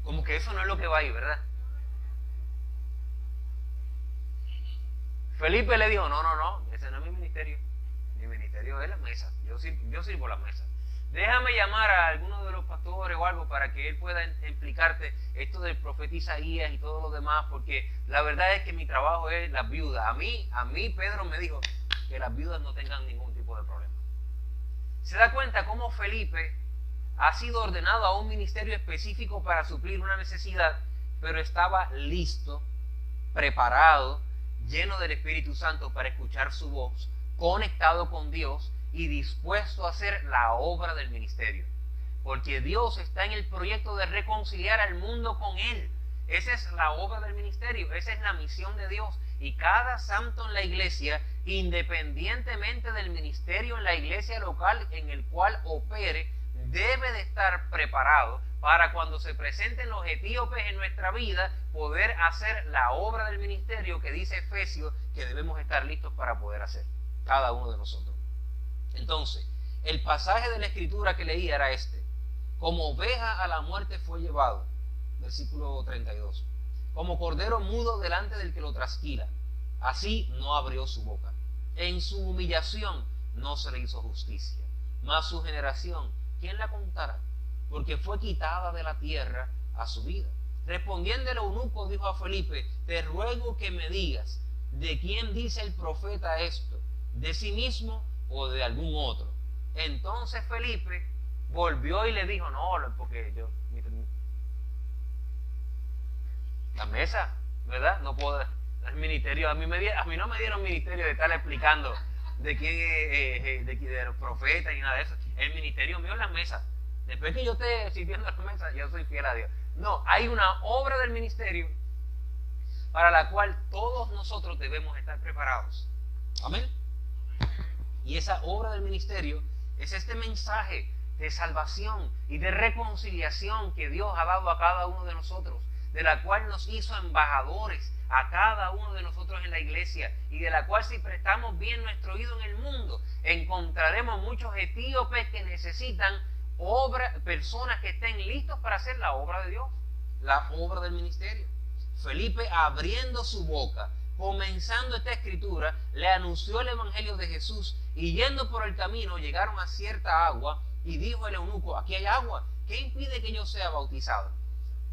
Como que eso no es lo que va ahí, ¿verdad? Felipe le dijo, no, ese no es mi ministerio. Mi ministerio es la mesa. Yo sirvo las mesas. Déjame llamar a alguno de los pastores o algo para que él pueda explicarte esto del profeta Isaías y todo lo demás, porque la verdad es que mi trabajo es las viudas. A mí Pedro me dijo, que las viudas no tengan ningún tipo de problema. Se da cuenta cómo Felipe ha sido ordenado a un ministerio específico para suplir una necesidad, pero estaba listo, preparado, lleno del Espíritu Santo para escuchar su voz, conectado con Dios y dispuesto a hacer la obra del ministerio. Porque Dios está en el proyecto de reconciliar al mundo con Él. Esa es la obra del ministerio, esa es la misión de Dios. Y cada santo en la iglesia, independientemente del ministerio en la iglesia local en el cual opere, debe de estar preparado para cuando se presenten los etíopes en nuestra vida, poder hacer la obra del ministerio que dice Efesios que debemos estar listos para poder hacer, cada uno de nosotros. Entonces, el pasaje de la Escritura que leí era este: como oveja a la muerte fue llevado, versículo 32, como cordero mudo delante del que lo trasquila, así no abrió su boca. En su humillación no se le hizo justicia, mas su generación, ¿quién la contará? Porque fue quitada de la tierra a su vida. Respondiendo el eunuco dijo a Felipe: te ruego que me digas, ¿de quién dice el profeta esto? ¿De sí mismo o de algún otro? Entonces Felipe volvió y le dijo: no, porque yo, la mesa, ¿verdad? No puedo, el ministerio, a mí no me dieron ministerio de estar explicando de quién es, de los profetas ni nada de eso. El ministerio mío es la mesa. Después que yo esté sirviendo la mesa, yo soy fiel a Dios. No, hay una obra del ministerio para la cual todos nosotros debemos estar preparados. Amén. Y esa obra del ministerio es este mensaje de salvación y de reconciliación que Dios ha dado a cada uno de nosotros, de la cual nos hizo embajadores a cada uno de nosotros en la iglesia, y de la cual, si prestamos bien nuestro oído en el mundo, encontraremos muchos etíopes que necesitan personas que estén listos para hacer la obra de Dios, la obra del ministerio. Felipe, abriendo su boca, comenzando esta escritura, le anunció el evangelio de Jesús, y yendo por el camino llegaron a cierta agua, y dijo el eunuco: aquí hay agua, ¿qué impide que yo sea bautizado?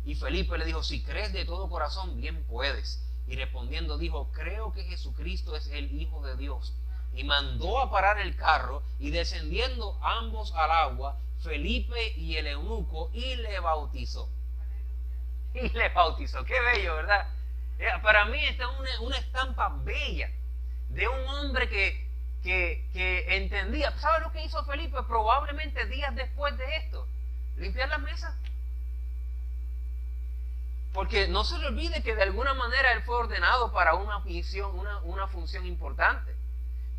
Y Felipe le dijo: si crees de todo corazón, bien puedes. Y respondiendo dijo: creo que Jesucristo es el Hijo de Dios. Y mandó a parar el carro, y descendiendo ambos al agua, Felipe y el eunuco, y le bautizó. Y le bautizó. Qué bello, ¿verdad? Para mí esta es una estampa bella de un hombre que entendía. ¿Sabe lo que hizo Felipe? Probablemente días después de esto: limpiar la mesa. Porque no se le olvide que de alguna manera él fue ordenado para una función importante.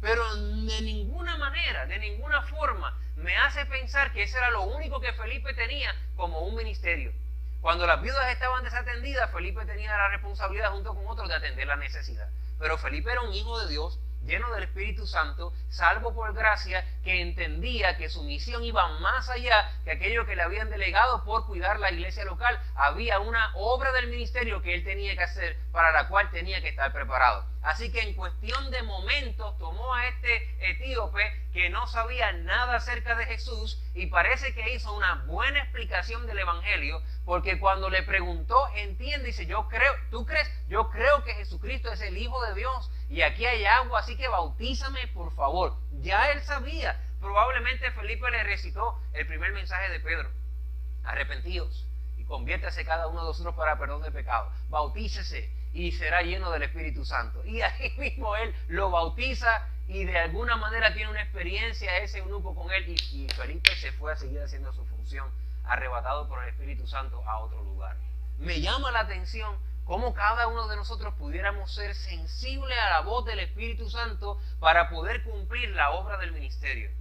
Pero de ninguna manera, de ninguna forma, me hace pensar que ese era lo único que Felipe tenía como un ministerio. Cuando las viudas estaban desatendidas, Felipe tenía la responsabilidad junto con otros de atender la necesidad. Pero Felipe era un hijo de Dios, lleno del Espíritu Santo, salvo por gracia, que entendía que su misión iba más allá que aquello que le habían delegado por cuidar la iglesia local. Había una obra del ministerio que él tenía que hacer, para la cual tenía que estar preparado. Así que en cuestión de momentos tomó a este etíope que no sabía nada acerca de Jesús, y parece que hizo una buena explicación del evangelio, porque cuando le preguntó, entiende, dice: yo creo, ¿tú crees? Yo creo que Jesucristo es el Hijo de Dios, y aquí hay agua, así que bautízame, por favor. Ya él sabía. Probablemente Felipe le recitó el primer mensaje de Pedro: arrepentíos y conviértase cada uno de vosotros para perdón de pecado, bautícese y será lleno del Espíritu Santo. Y ahí mismo él lo bautiza, y de alguna manera tiene una experiencia ese eunuco con él, y Felipe se fue a seguir haciendo su función, arrebatado por el Espíritu Santo a otro lugar. Me llama la atención cómo cada uno de nosotros pudiéramos ser sensibles a la voz del Espíritu Santo para poder cumplir la obra del ministerio.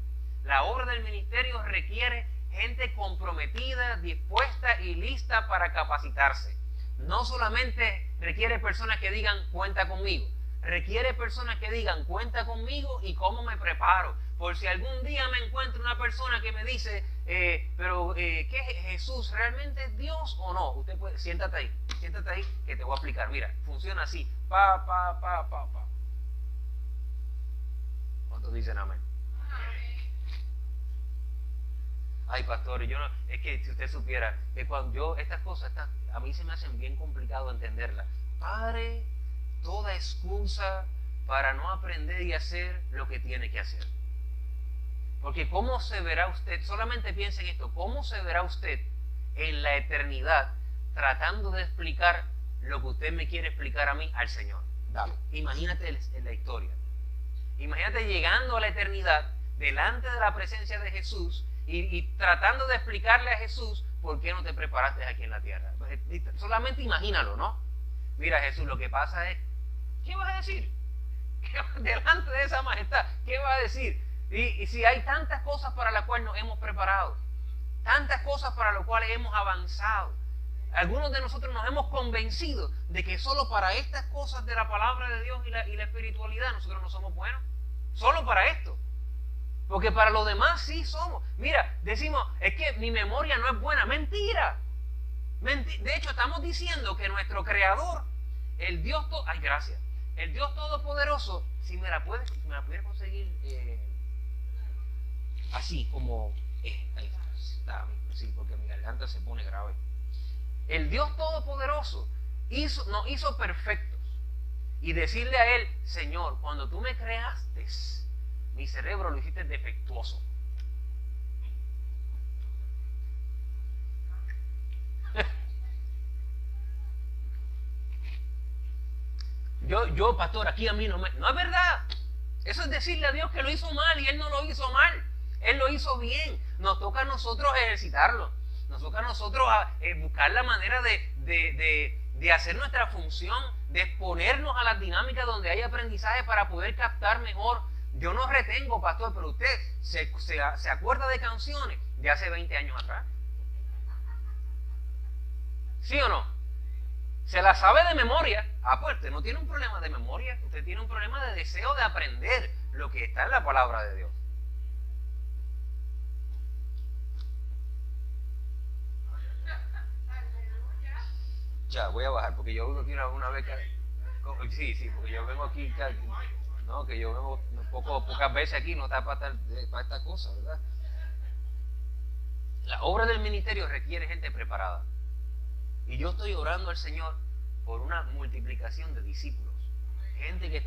La obra del ministerio requiere gente comprometida, dispuesta y lista para capacitarse. No solamente requiere personas que digan: cuenta conmigo. Requiere personas que digan: cuenta conmigo y cómo me preparo. Por si algún día me encuentro una persona que me dice: ¿qué Jesús realmente es Dios o no? Usted puede, siéntate ahí que te voy a explicar. Mira, funciona así: pa. ¿Cuántos dicen amén? Ay, pastor, es que si usted supiera que cuando estas cosas a mí se me hacen bien complicado entenderlas. Padre, toda excusa, para no aprender y hacer lo que tiene que hacer. Porque ¿cómo se verá usted? Solamente piense en esto. ¿Cómo se verá usted en la eternidad tratando de explicar lo que usted me quiere explicar a mí al Señor? Dale. Imagínate en la historia. Imagínate llegando a la eternidad delante de la presencia de Jesús y tratando de explicarle a Jesús por qué no te preparaste aquí en la tierra. Solamente imagínalo, ¿no? Mira, Jesús, lo que pasa es, ¿qué vas a decir? Delante de esa majestad, ¿qué vas a decir? Y si hay tantas cosas para las cuales nos hemos preparado, tantas cosas para las cuales hemos avanzado, algunos de nosotros nos hemos convencido de que solo para estas cosas de la palabra de Dios y la espiritualidad nosotros no somos buenos. Solo para esto. Porque para lo demás sí somos. Mira, decimos, es que mi memoria no es buena. Mentira. De hecho, estamos diciendo que nuestro Creador, el Dios el Dios Todopoderoso, si me la puedes conseguir así como ahí está, sí, porque mi garganta se pone grave. El Dios Todopoderoso nos hizo perfectos. Y decirle a Él, Señor, cuando tú me creaste, mi cerebro lo hiciste defectuoso. Yo, pastor, aquí a mí no es verdad. Eso es decirle a Dios que lo hizo mal y Él no lo hizo mal. Él lo hizo bien. Nos toca a nosotros ejercitarlo. Nos toca a nosotros buscar la manera de hacer nuestra función, de exponernos a las dinámicas donde hay aprendizaje para poder captar mejor. Yo no retengo, pastor, pero usted se acuerda de canciones de hace 20 años atrás. ¿Sí o no? Se la sabe de memoria. Pues usted no tiene un problema de memoria, usted tiene un problema de deseo de aprender lo que está en la palabra de Dios. Ya, voy a bajar, porque yo vengo aquí una vez. Sí, porque yo vengo aquí, no, que yo vengo pocas veces aquí, no está para esta cosa, ¿verdad? La obra del ministerio requiere gente preparada. Y yo estoy orando al Señor por una multiplicación de discípulos. Gente que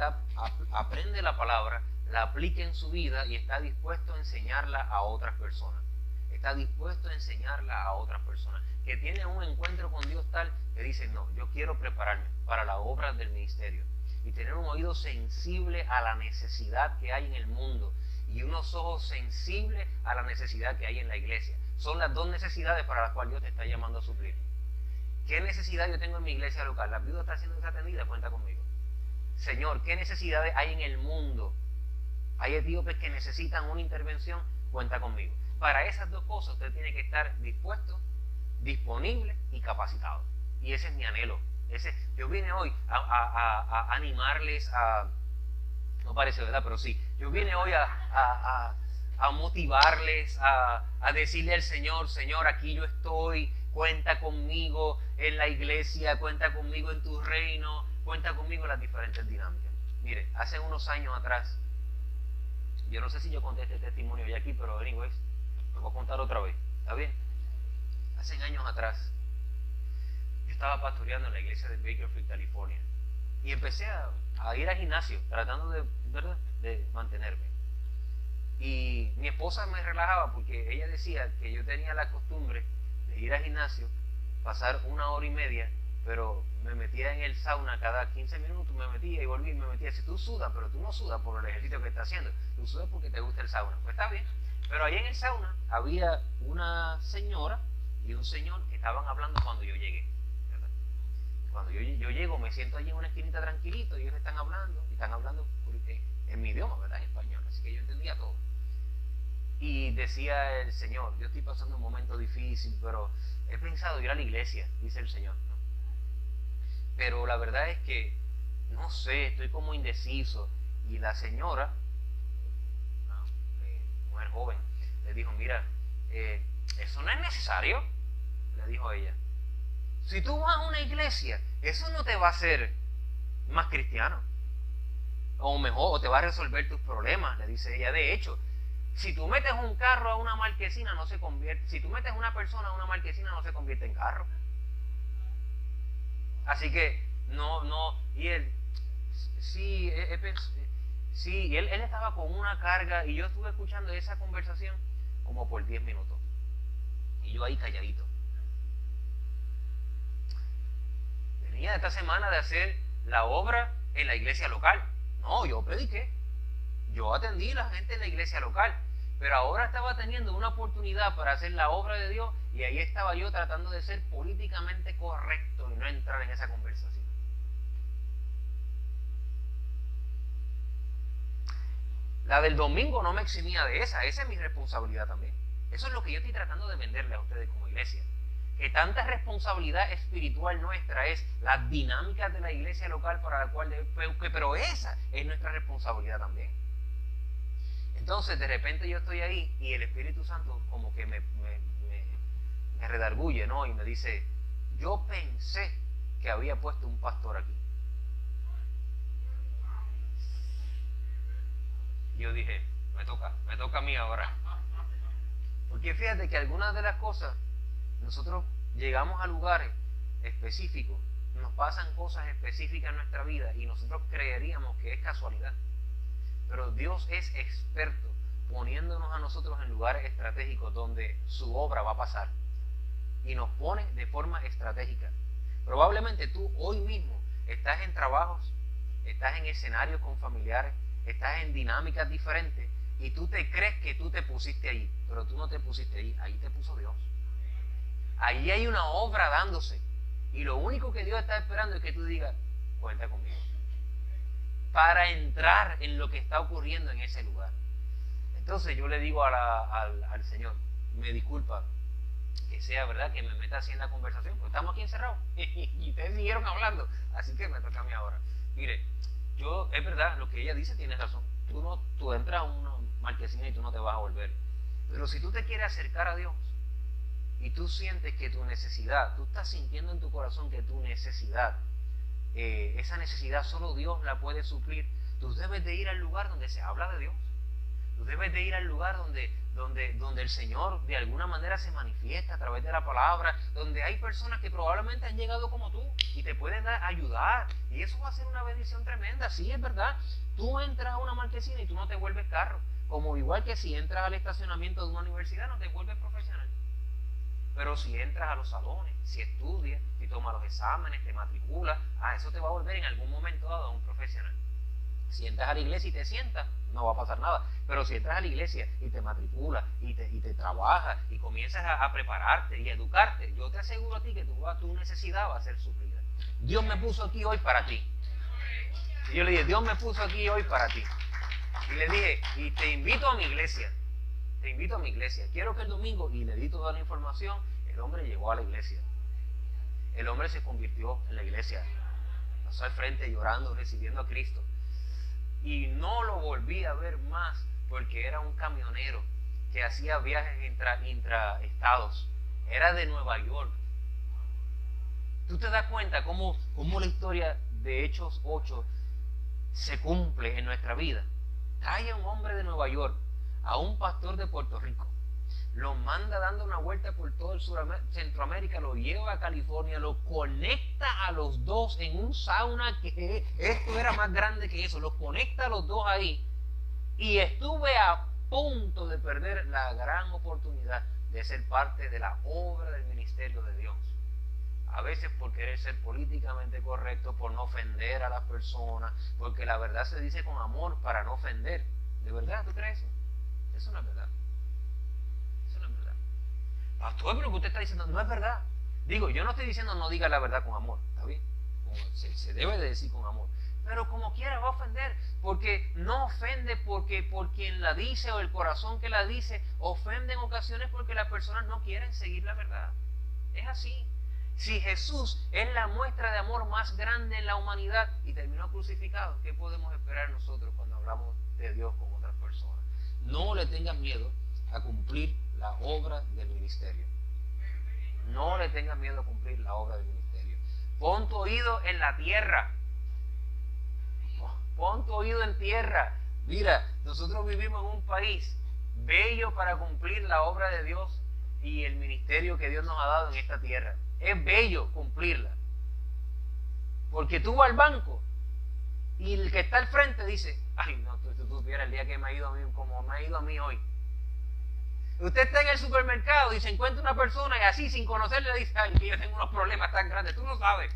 aprende la palabra, la aplica en su vida y está dispuesto a enseñarla a otras personas. Está dispuesto a enseñarla a otras personas. Que tiene un encuentro con Dios tal que dice, no, yo quiero prepararme para la obra del ministerio. Y tener un oído sensible a la necesidad que hay en el mundo. Y unos ojos sensibles a la necesidad que hay en la iglesia. Son las dos necesidades para las cuales Dios te está llamando a suplir. ¿Qué necesidad yo tengo en mi iglesia local? La viuda está siendo desatendida, cuenta conmigo. Señor, ¿qué necesidades hay en el mundo? Hay etíopes que necesitan una intervención, cuenta conmigo. Para esas dos cosas usted tiene que estar dispuesto, disponible y capacitado. Y ese es mi anhelo. Yo vine hoy a animarles no parece verdad, pero sí. Yo vine hoy a motivarles, a decirle al Señor, Señor, aquí yo estoy, cuenta conmigo en la iglesia, cuenta conmigo en tu reino, cuenta conmigo en las diferentes dinámicas. Mire, hace unos años atrás, yo no sé si yo conté este testimonio ya aquí, pero anyways, lo voy a contar otra vez, ¿está bien? Hace años atrás, yo estaba pastoreando en la iglesia de Bakersfield, California, y empecé a ir al gimnasio, tratando de mantenerme. Y mi esposa me relajaba porque ella decía que yo tenía la costumbre de ir al gimnasio, pasar 1 hora y media, pero me metía en el sauna cada 15 minutos, me metía y volvía y me metía. Si tú sudas, pero tú no sudas por el ejercicio que estás haciendo, tú sudas porque te gusta el sauna. Pues está bien. Pero ahí en el sauna había una señora y un señor que estaban hablando cuando yo llegué, ¿verdad? Cuando yo llego, me siento allí en una esquinita tranquilito y ellos están hablando en mi idioma, ¿verdad? En español, así que yo entendía todo. Y decía el Señor, yo estoy pasando un momento difícil, pero he pensado ir a la iglesia, dice el Señor, ¿no? Pero la verdad es que, no sé, estoy como indeciso. Y la señora, mujer joven, le dijo, mira, eso no es necesario, le dijo ella. Si tú vas a una iglesia, eso no te va a hacer más cristiano. O mejor, o te va a resolver tus problemas, le dice ella. De hecho, si tú metes un carro a una marquesina, no se convierte. Si tú metes una persona a una marquesina, no se convierte en carro. Así que, y él, Sí, sí, él estaba con una carga y yo estuve escuchando esa conversación como por 10 minutos. Y yo ahí calladito. Venía esta semana de hacer la obra en la iglesia local. No, yo prediqué. Yo atendí a la gente en la iglesia local. Pero ahora estaba teniendo una oportunidad para hacer la obra de Dios y ahí estaba yo tratando de ser políticamente correcto y no entrar en esa conversación. La del domingo no me eximía de esa es mi responsabilidad también. Eso es lo que yo estoy tratando de venderle a ustedes como iglesia. Que tanta responsabilidad espiritual nuestra es las dinámicas de la iglesia local para la cual, pero esa es nuestra responsabilidad también. Entonces de repente yo estoy ahí y el Espíritu Santo como que me redarguye, ¿no? Y me dice, yo pensé que había puesto un pastor aquí. Y yo dije, me toca a mí ahora. Porque fíjate que algunas de las cosas, nosotros llegamos a lugares específicos, nos pasan cosas específicas en nuestra vida y nosotros creeríamos que es casualidad. Pero Dios es experto poniéndonos a nosotros en lugares estratégicos donde su obra va a pasar. Y nos pone de forma estratégica. Probablemente tú hoy mismo estás en trabajos, estás en escenarios con familiares, estás en dinámicas diferentes y tú te crees que tú te pusiste ahí, pero tú no te pusiste ahí, ahí te puso Dios. Ahí hay una obra dándose y lo único que Dios está esperando es que tú digas, cuenta conmigo, para entrar en lo que está ocurriendo en ese lugar. Entonces yo le digo al Señor, me disculpa que sea verdad que me meta así en la conversación, porque estamos aquí encerrados y ustedes siguieron hablando, así que me toca a mí ahora. Mire, es verdad, lo que ella dice tiene razón. Tú entras a una marquesina y tú no te vas a volver. Pero si tú te quieres acercar a Dios y tú sientes que tu necesidad, tú estás sintiendo en tu corazón que tu necesidad, esa necesidad solo Dios la puede suplir, tú debes de ir al lugar donde se habla de Dios. Tú debes de ir al lugar donde el Señor de alguna manera se manifiesta a través de la palabra, donde hay personas que probablemente han llegado como tú y te pueden ayudar. Y eso va a ser una bendición tremenda. Sí, es verdad. Tú entras a una marquesina y tú no te vuelves carro. Como igual que si entras al estacionamiento de una universidad no te vuelves profesional. Pero si entras a los salones, si estudias, si tomas los exámenes, te matriculas, eso te va a volver en algún momento dado a un profesional. Si entras a la iglesia y te sientas, no va a pasar nada. Pero si entras a la iglesia y te matriculas y te trabajas y comienzas a prepararte y a educarte, yo te aseguro a ti que tu necesidad va a ser suplida. Dios me puso aquí hoy para ti. Y yo le dije, Dios me puso aquí hoy para ti. Y le dije, y te invito a mi iglesia. Te invito a mi iglesia. Quiero que el domingo, y le di toda la información, el hombre llegó a la iglesia. El hombre se convirtió en la iglesia. Pasó al frente llorando, recibiendo a Cristo. Y no lo volví a ver más porque era un camionero que hacía viajes intraestados. Era de Nueva York. ¿Tú te das cuenta cómo la historia de Hechos 8 se cumple en nuestra vida? Trae a un hombre de Nueva York, a un pastor de Puerto Rico, lo manda dando una vuelta por todo el Centroamérica, lo lleva a California, lo conecta a los dos en un sauna que esto era más grande que eso, los conecta a los dos ahí y estuve a punto de perder la gran oportunidad de ser parte de la obra del ministerio de Dios. A veces por querer ser políticamente correcto, por no ofender a las personas, porque la verdad se dice con amor para no ofender. ¿De verdad tú crees eso? Eso no es verdad. Eso no es verdad. Pastor, pero lo que usted está diciendo no es verdad. Digo, yo no estoy diciendo no diga la verdad con amor, ¿está bien? Se debe de decir con amor. Pero como quiera va a ofender, porque no ofende porque por quien la dice o el corazón que la dice, ofende en ocasiones porque las personas no quieren seguir la verdad. Es así. Si Jesús es la muestra de amor más grande en la humanidad y terminó crucificado, ¿qué podemos esperar nosotros cuando hablamos de Dios con otras personas? No le tengas miedo a cumplir la obra del ministerio. No le tengas miedo a cumplir la obra del ministerio. Pon tu oído en la tierra. Pon tu oído en tierra. Mira, nosotros vivimos en un país bello para cumplir la obra de Dios y el ministerio que Dios nos ha dado en esta tierra. Es bello cumplirla. Porque tú vas al banco Y el que está al frente dice, ay, no, tú supieras el día que me ha ido a mí, como me ha ido a mí hoy. Usted está en el supermercado y se encuentra una persona y así, sin conocerle, le dice, ay, que yo tengo unos problemas tan grandes, tú no sabes.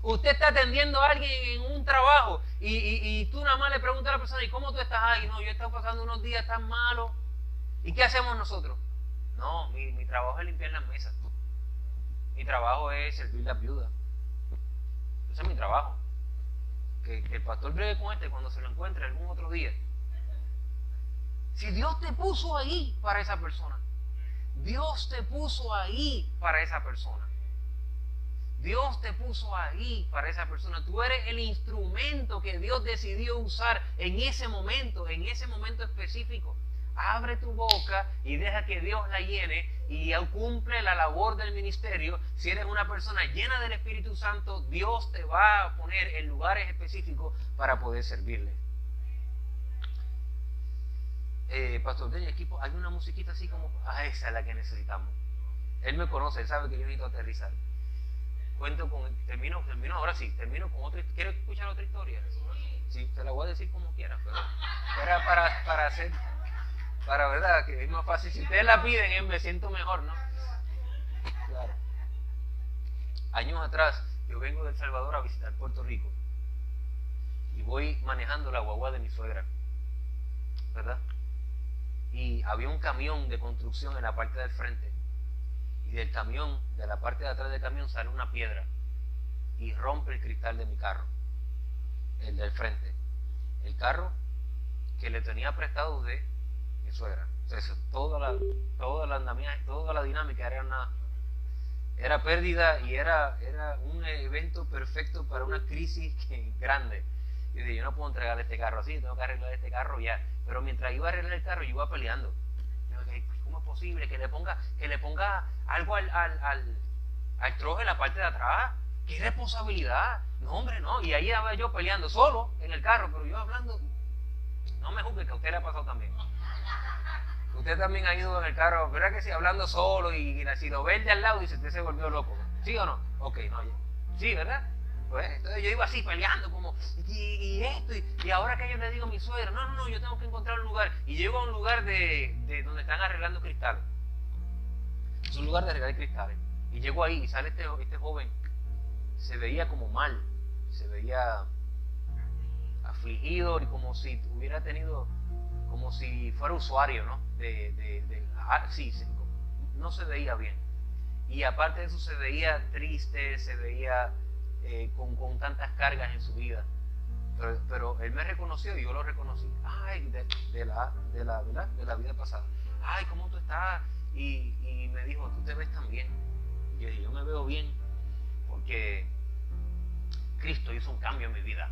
Usted está atendiendo a alguien en un trabajo y tú nada más le preguntas a la persona, ¿y cómo tú estás? Ay, no, yo he estado pasando unos días tan malos. ¿Y qué hacemos nosotros? No, mi trabajo es limpiar las mesas. Mi trabajo es servir las viudas. Ese es mi trabajo. Que el pastor bregue con este cuando se lo encuentre algún otro día. Si Dios te puso ahí para esa persona, Dios te puso ahí para esa persona. Dios te puso ahí para esa persona. Tú eres el instrumento que Dios decidió usar en ese momento específico. Abre tu boca y deja que Dios la llene y cumple la labor del ministerio. Si eres una persona llena del Espíritu Santo, Dios te va a poner en lugares específicos para poder servirle. Pastor del equipo, hay una musiquita así como, esa es la que necesitamos. Él me conoce, él sabe que yo necesito aterrizar. Termino con otra. ¿Quiere escuchar otra historia? Sí, te la voy a decir como quiera, pero era para hacer, para verdad, que es más fácil. Si ustedes la piden, me siento mejor, ¿no? Claro. Años atrás, yo vengo de El Salvador a visitar Puerto Rico y voy manejando la guagua de mi suegra, ¿verdad? Y había un camión de construcción en la parte del frente. Y del camión, de la parte de atrás del camión, sale una piedra y rompe el cristal de mi carro, el del frente. El carro que le tenía prestado de mi suegra. Entonces, toda la dinámica era pérdida y era un evento perfecto para una crisis grande. Yo dije, yo no puedo entregar este carro así, tengo que arreglar este carro ya. Pero mientras iba a arreglar el carro, yo iba peleando. ¿Cómo es posible que le ponga algo al troje en la parte de atrás? ¡Qué irresponsabilidad! No, hombre, no. Y ahí estaba yo peleando solo en el carro, pero yo hablando. No me juzgue, que a usted le ha pasado también. Usted también ha ido en el carro, ¿verdad que sí? Hablando solo y si lo ve el de al lado, dice, usted se volvió loco. ¿Sí o no? Ok, no, sí, ¿verdad? Pues entonces yo iba así peleando como, y esto, y ahora que yo le digo a mi suegra, no, yo tengo que encontrar un lugar. Y llego a un lugar de donde están arreglando cristales. Es un lugar de arreglar cristales. Y llego ahí y sale este joven. Se veía como mal, se veía afligido y como si hubiera tenido, como si fuera usuario, ¿no? Sí, no se veía bien. Y aparte de eso se veía triste, se veía con tantas cargas en su vida. Pero él me reconoció y yo lo reconocí. Ay, de la vida pasada. Ay, ¿cómo tú estás? Y me dijo, ¿tú te ves tan bien? Y yo dije, yo me veo bien porque Cristo hizo un cambio en mi vida.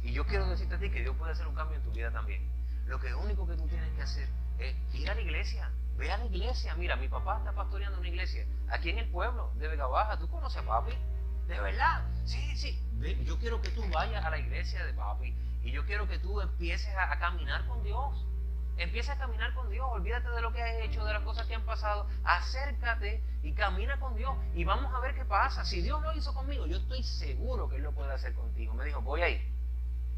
Y yo quiero decirte a ti que Dios puede hacer un cambio en tu vida también. Lo único que tú tienes que hacer es ir a la iglesia. Ve a la iglesia. Mira, mi papá está pastoreando una iglesia aquí en el pueblo de Vega Baja. ¿Tú conoces a papi? ¿De verdad? Sí. Yo quiero que tú vayas a la iglesia de papi y yo quiero que tú empieces a caminar con Dios. Empieza a caminar con Dios. Olvídate de lo que has hecho, de las cosas que han pasado. Acércate y camina con Dios y vamos a ver qué pasa. Si Dios lo hizo conmigo, yo estoy seguro que Él lo puede hacer contigo. Me dijo, voy a ir.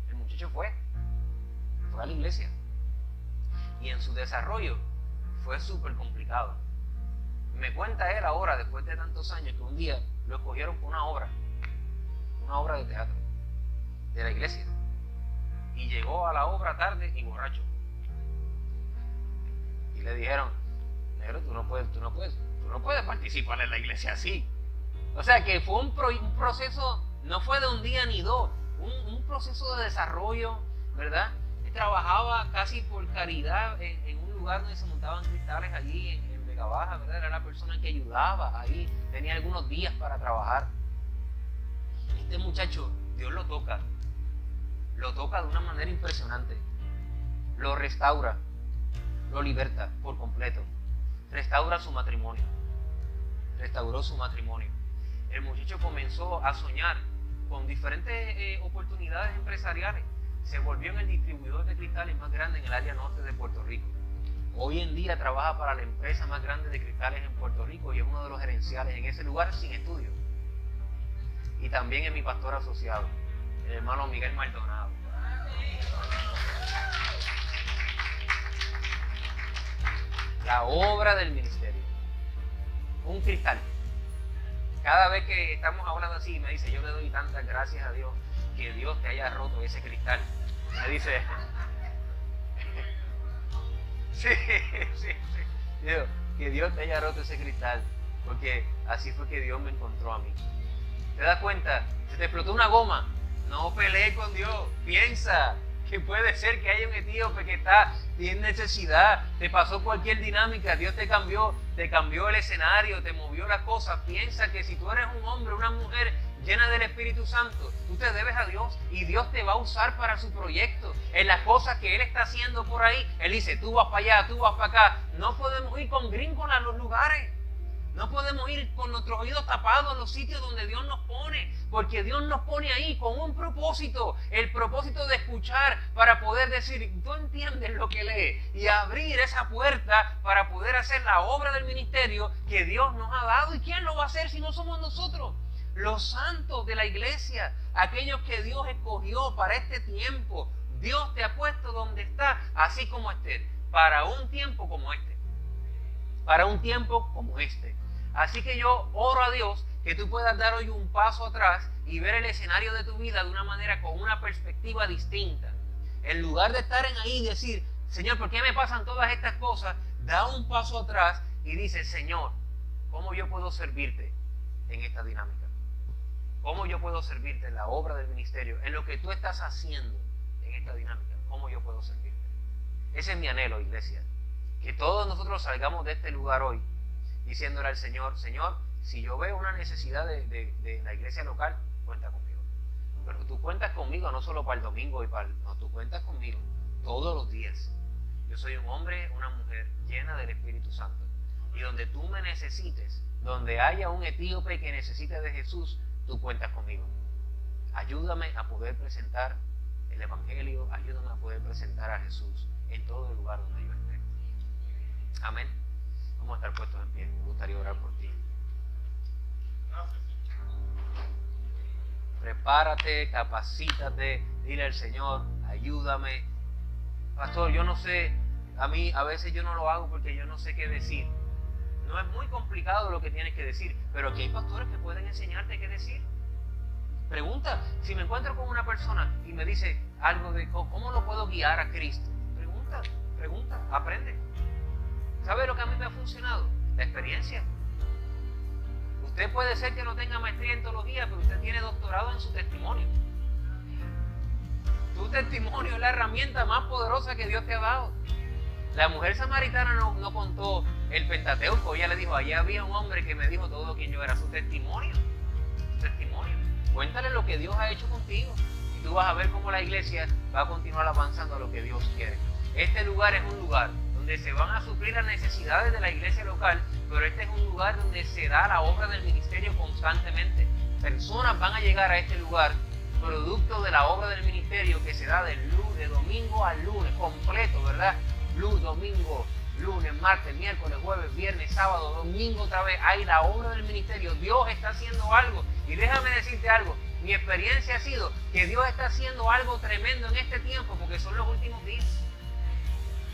El muchacho fue a la iglesia y en su desarrollo fue súper complicado. Me cuenta él ahora, después de tantos años, que un día lo escogieron por una obra de teatro de la iglesia y llegó a la obra tarde y borracho y le dijeron, negro, tú no puedes participar en la iglesia así. O sea que fue un proceso, no fue de un día ni dos, un proceso de desarrollo, ¿verdad? Él trabajaba casi por caridad en un lugar donde se montaban cristales allí en Vega Baja, ¿verdad? Era la persona que ayudaba ahí, tenía algunos días para trabajar. Este muchacho, Dios lo toca de una manera impresionante, lo restaura, lo liberta por completo, restauró su matrimonio. El muchacho comenzó a soñar con diferentes oportunidades empresariales. Se volvió en el distribuidor de cristales más grande en el área norte de Puerto Rico. Hoy en día trabaja para la empresa más grande de cristales en Puerto Rico y es uno de los gerenciales en ese lugar sin estudio. Y también es mi pastor asociado. el hermano Miguel Maldonado. La obra del ministerio. Un cristal. Cada vez que estamos hablando así, me dice, yo le doy tantas gracias a Dios que Dios te haya roto ese cristal. Me dice, sí. Digo, que Dios te haya roto ese cristal, porque así fue que Dios me encontró a mí. ¿Te das cuenta? Se te explotó una goma. No pelees con Dios. Piensa que puede ser que haya un etíope que tiene necesidad. Te pasó cualquier dinámica. Dios te cambió el escenario, te movió las cosas. Piensa que si tú eres un hombre, una mujer llena del Espíritu Santo, tú te debes a Dios y Dios te va a usar para su proyecto. En las cosas que Él está haciendo por ahí, Él dice, tú vas para allá, tú vas para acá. No podemos ir con gringos a los lugares. No podemos ir con nuestros oídos tapados en los sitios donde Dios nos pone, porque Dios nos pone ahí con un propósito, el propósito de escuchar para poder decir, tú entiendes lo que lees, y abrir esa puerta para poder hacer la obra del ministerio que Dios nos ha dado. ¿Y quién lo va a hacer si no somos nosotros? Los santos de la iglesia, aquellos que Dios escogió para este tiempo. Dios te ha puesto donde está, así como Esther, para un tiempo como este. Para un tiempo como este. Así que yo oro a Dios que tú puedas dar hoy un paso atrás y ver el escenario de tu vida de una manera con una perspectiva distinta. En lugar de estar ahí y decir, Señor, ¿por qué me pasan todas estas cosas? Da un paso atrás y dice, Señor, ¿cómo yo puedo servirte en esta dinámica? ¿Cómo yo puedo servirte en la obra del ministerio? En lo que tú estás haciendo en esta dinámica. ¿Cómo yo puedo servirte? Ese es mi anhelo, iglesia. Que todos nosotros salgamos de este lugar hoy diciéndole al Señor, Señor, si yo veo una necesidad de la iglesia local, cuenta conmigo. Pero tú cuentas conmigo no solo para el domingo no, tú cuentas conmigo todos los días. Yo soy un hombre, una mujer llena del Espíritu Santo. Y donde tú me necesites, donde haya un etíope que necesite de Jesús, tú cuentas conmigo. Ayúdame a poder presentar el Evangelio, ayúdame a poder presentar a Jesús en todo el lugar donde yo esté. Amén. Vamos a estar puestos en pie. Me gustaría orar por ti. Prepárate, capacítate, dile al Señor, ayúdame. Pastor, yo no sé, a veces yo no lo hago porque yo no sé qué decir. No es muy complicado lo que tienes que decir, pero aquí hay pastores que pueden enseñarte qué decir. Pregunta, si me encuentro con una persona y me dice algo de cómo lo puedo guiar a Cristo. Pregunta, aprende. ¿Sabe lo que a mí me ha funcionado? La experiencia. Usted puede ser que no tenga maestría en teología, pero usted tiene doctorado en su testimonio. Tu testimonio es la herramienta más poderosa que Dios te ha dado. La mujer samaritana no contó el Pentateuco. Ella le dijo, allá había un hombre que me dijo todo quien yo era. Su testimonio. Cuéntale lo que Dios ha hecho contigo. Y tú vas a ver cómo la iglesia va a continuar avanzando a lo que Dios quiere. Este lugar es un lugar donde se van a suplir las necesidades de la iglesia local, pero este es un lugar donde se da la obra del ministerio constantemente. Personas van a llegar a este lugar producto de la obra del ministerio que se da de domingo al lunes, completo, ¿verdad? Domingo, lunes, martes, miércoles, jueves, viernes, sábado, domingo otra vez. Hay la obra del ministerio. Dios está haciendo algo. Y déjame decirte algo. Mi experiencia ha sido que Dios está haciendo algo tremendo en este tiempo porque son los últimos días.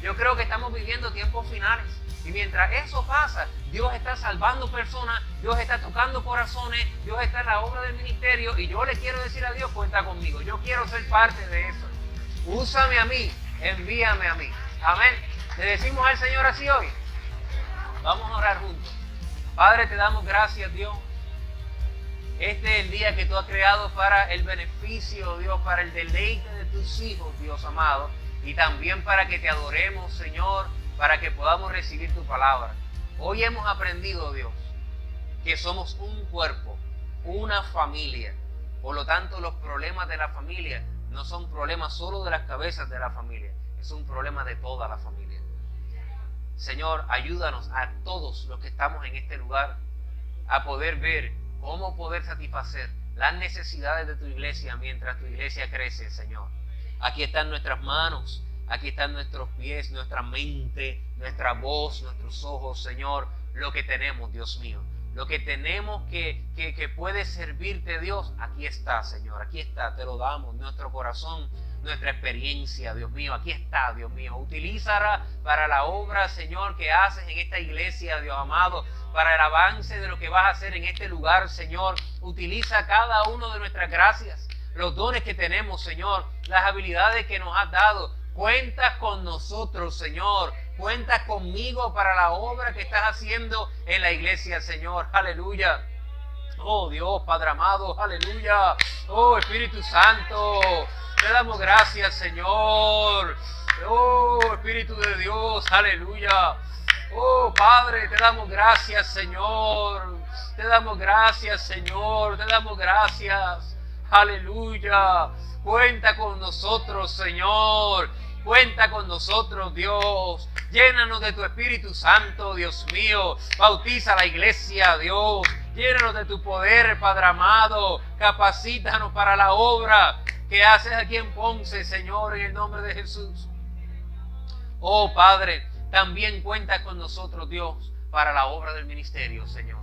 Yo creo que estamos viviendo tiempos finales. Y mientras eso pasa, Dios está salvando personas, Dios está tocando corazones, Dios está en la obra del ministerio. Y yo le quiero decir a Dios, cuenta conmigo. Yo quiero ser parte de eso. Úsame a mí, envíame a mí. Amén. ¿Le decimos al Señor así hoy? Vamos a orar juntos. Padre, te damos gracias, Dios. Este es el día que tú has creado para el beneficio, Dios, para el deleite de tus hijos, Dios amado. Y también para que te adoremos, Señor, para que podamos recibir tu palabra. Hoy hemos aprendido, Dios, que somos un cuerpo, una familia. Por lo tanto, los problemas de la familia no son problemas solo de las cabezas de la familia, es un problema de toda la familia. Señor, ayúdanos a todos los que estamos en este lugar a poder ver cómo poder satisfacer las necesidades de tu iglesia mientras tu iglesia crece, Señor. Aquí están nuestras manos, aquí están nuestros pies, nuestra mente, nuestra voz, nuestros ojos, Señor, lo que tenemos, Dios mío. lo que tenemos que puede servirte, Dios, aquí está, Señor, aquí está, te lo damos, nuestro corazón, nuestra experiencia, Dios mío, aquí está, Dios mío. Utilízala para la obra, Señor, que haces en esta iglesia, Dios amado, para el avance de lo que vas a hacer en este lugar, Señor. Utiliza cada uno de nuestras gracias, los dones que tenemos, Señor, las habilidades que nos has dado. Cuenta con nosotros, Señor. Cuenta conmigo para la obra que estás haciendo en la iglesia, Señor. Aleluya. Oh Dios, Padre amado, aleluya. Oh Espíritu Santo, te damos gracias, Señor. Oh Espíritu de Dios, aleluya. Oh Padre, te damos gracias, Señor. Te damos gracias, Señor. Te damos gracias. Aleluya. Cuenta con nosotros, Señor. Cuenta con nosotros, Dios. Llénanos de tu Espíritu Santo, Dios mío. Bautiza a la iglesia, Dios. Llénanos de tu poder, Padre amado. Capacítanos para la obra que haces aquí en Ponce, Señor, en el nombre de Jesús. Oh, Padre, también cuenta con nosotros, Dios, para la obra del ministerio, Señor.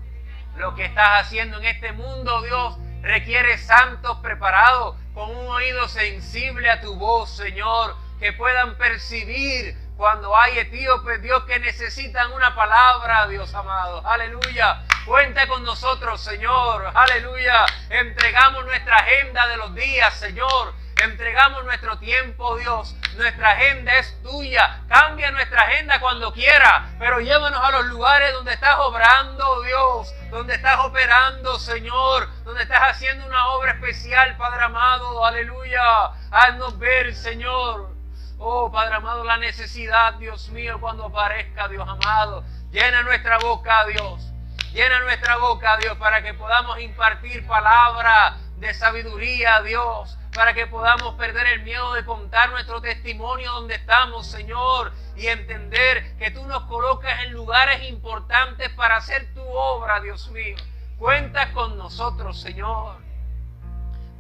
Lo que estás haciendo en este mundo, Dios, requiere santos preparados con un oído sensible a tu voz, Señor, que puedan percibir cuando hay etíopes, Dios, que necesitan una palabra, Dios amado. Aleluya. Cuenta con nosotros, Señor. Aleluya. Entregamos nuestra agenda de los días, Señor. Entregamos nuestro tiempo, Dios. Nuestra agenda es tuya. Cambia nuestra agenda cuando quiera, pero llévanos a los lugares donde estás obrando, Dios. Donde estás operando, Señor. Donde estás haciendo una obra especial, Padre amado. Aleluya. Haznos ver, Señor. Oh, Padre amado, la necesidad, Dios mío, cuando aparezca, Dios amado. Llena nuestra boca, Dios. Llena nuestra boca, Dios, para que podamos impartir palabra de sabiduría, Dios. Para que podamos perder el miedo de contar nuestro testimonio donde estamos, Señor. Y entender que tú nos colocas en lugares importantes para hacer tu obra, Dios mío. Cuenta con nosotros, Señor.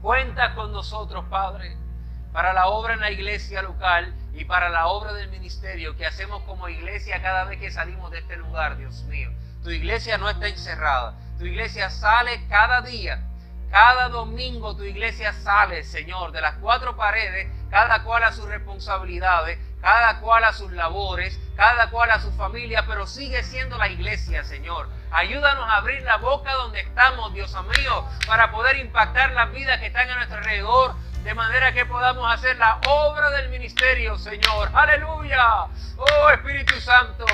Cuenta con nosotros, Padre, para la obra en la iglesia local y para la obra del ministerio que hacemos como iglesia cada vez que salimos de este lugar, Dios mío. Tu iglesia no está encerrada. Tu iglesia sale cada día. Cada domingo tu iglesia sale, Señor, de las cuatro paredes, cada cual a sus responsabilidades, cada cual a sus labores, cada cual a su familia, pero sigue siendo la iglesia, Señor. Ayúdanos a abrir la boca donde estamos, Dios mío, para poder impactar las vidas que están a nuestro alrededor, de manera que podamos hacer la obra del ministerio, Señor. ¡Aleluya! ¡Oh, Espíritu Santo!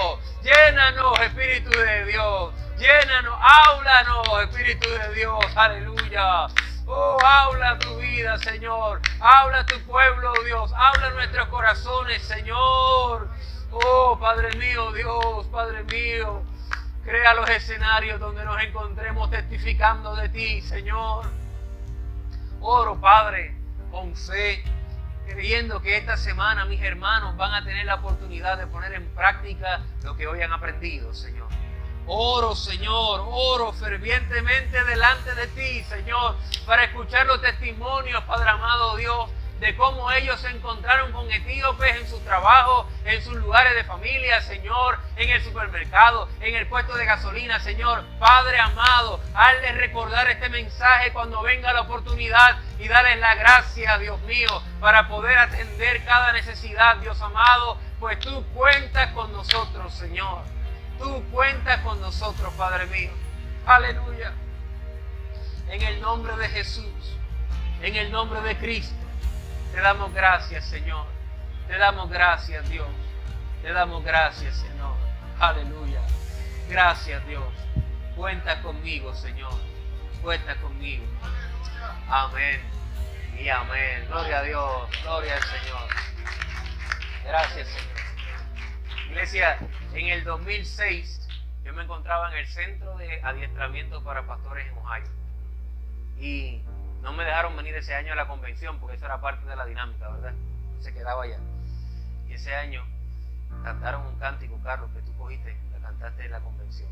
Llénanos, Espíritu de Dios. Llénanos, háblanos, Espíritu de Dios. ¡Aleluya! Oh, habla tu vida, Señor. Habla tu pueblo, Dios. Habla nuestros corazones, Señor. Oh, Padre mío, Dios, Padre mío. Crea los escenarios donde nos encontremos testificando de ti, Señor. Oro, Padre, con fe, creyendo que esta semana mis hermanos van a tener la oportunidad de poner en práctica lo que hoy han aprendido, Señor. Oro, Señor, oro fervientemente delante de ti, Señor, para escuchar los testimonios, Padre amado Dios, de cómo ellos se encontraron con etíopes en su trabajo, en sus lugares de familia, Señor, en el supermercado, en el puesto de gasolina, Señor. Padre amado, hazle recordar este mensaje cuando venga la oportunidad y darles la gracia, Dios mío, para poder atender cada necesidad, Dios amado, pues tú cuentas con nosotros, Señor. Tú cuentas con nosotros, Padre mío. Aleluya. En el nombre de Jesús, en el nombre de Cristo, te damos gracias, Señor. Te damos gracias, Dios. Te damos gracias, Señor. Aleluya. Gracias, Dios. Cuenta conmigo, Señor. Cuenta conmigo. Amén y amén. Gloria a Dios. Gloria al Señor. Gracias, Señor. Iglesia, en el 2006 yo me encontraba en el centro de adiestramiento para pastores en Ohio. Y no me dejaron venir ese año a la convención porque eso era parte de la dinámica, ¿verdad? Se quedaba allá. Y ese año cantaron un cántico, Carlos, que tú cogiste, la cantaste en la convención,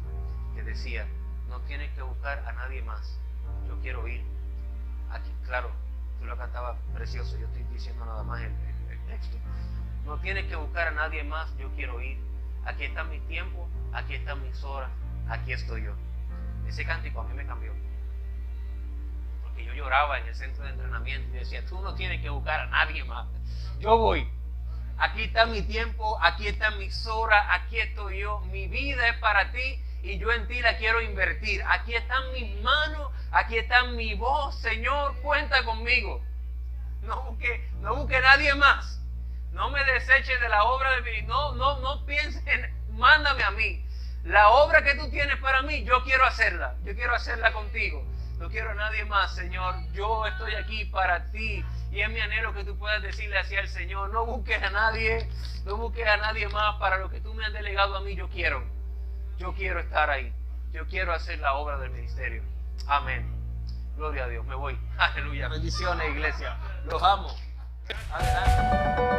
que decía: no tienes que buscar a nadie más, yo quiero ir. Aquí, claro, tú lo cantabas precioso, yo estoy diciendo nada más el texto. No tienes que buscar a nadie más, yo quiero ir. Aquí están mis tiempos, aquí están mis horas, aquí estoy yo. Ese cántico a mí me cambió. Porque yo lloraba en el centro de entrenamiento y decía, tú no tienes que buscar a nadie más. Yo voy. Aquí está mi tiempo, aquí están mis horas, aquí estoy yo. Mi vida es para ti y yo en ti la quiero invertir. Aquí están mis manos, aquí está mi voz. Señor, cuenta conmigo. No busque a nadie más. No me deseches de la obra de mi... No pienses en... Mándame a mí. La obra que tú tienes para mí, yo quiero hacerla. Yo quiero hacerla contigo. No quiero a nadie más, Señor. Yo estoy aquí para ti. Y es mi anhelo que tú puedas decirle así al Señor. No busques a nadie. No busques a nadie más para lo que tú me has delegado a mí. Yo quiero estar ahí. Yo quiero hacer la obra del ministerio. Amén. Gloria a Dios. Me voy. Aleluya. Bendiciones, iglesia. Los amo. Adelante.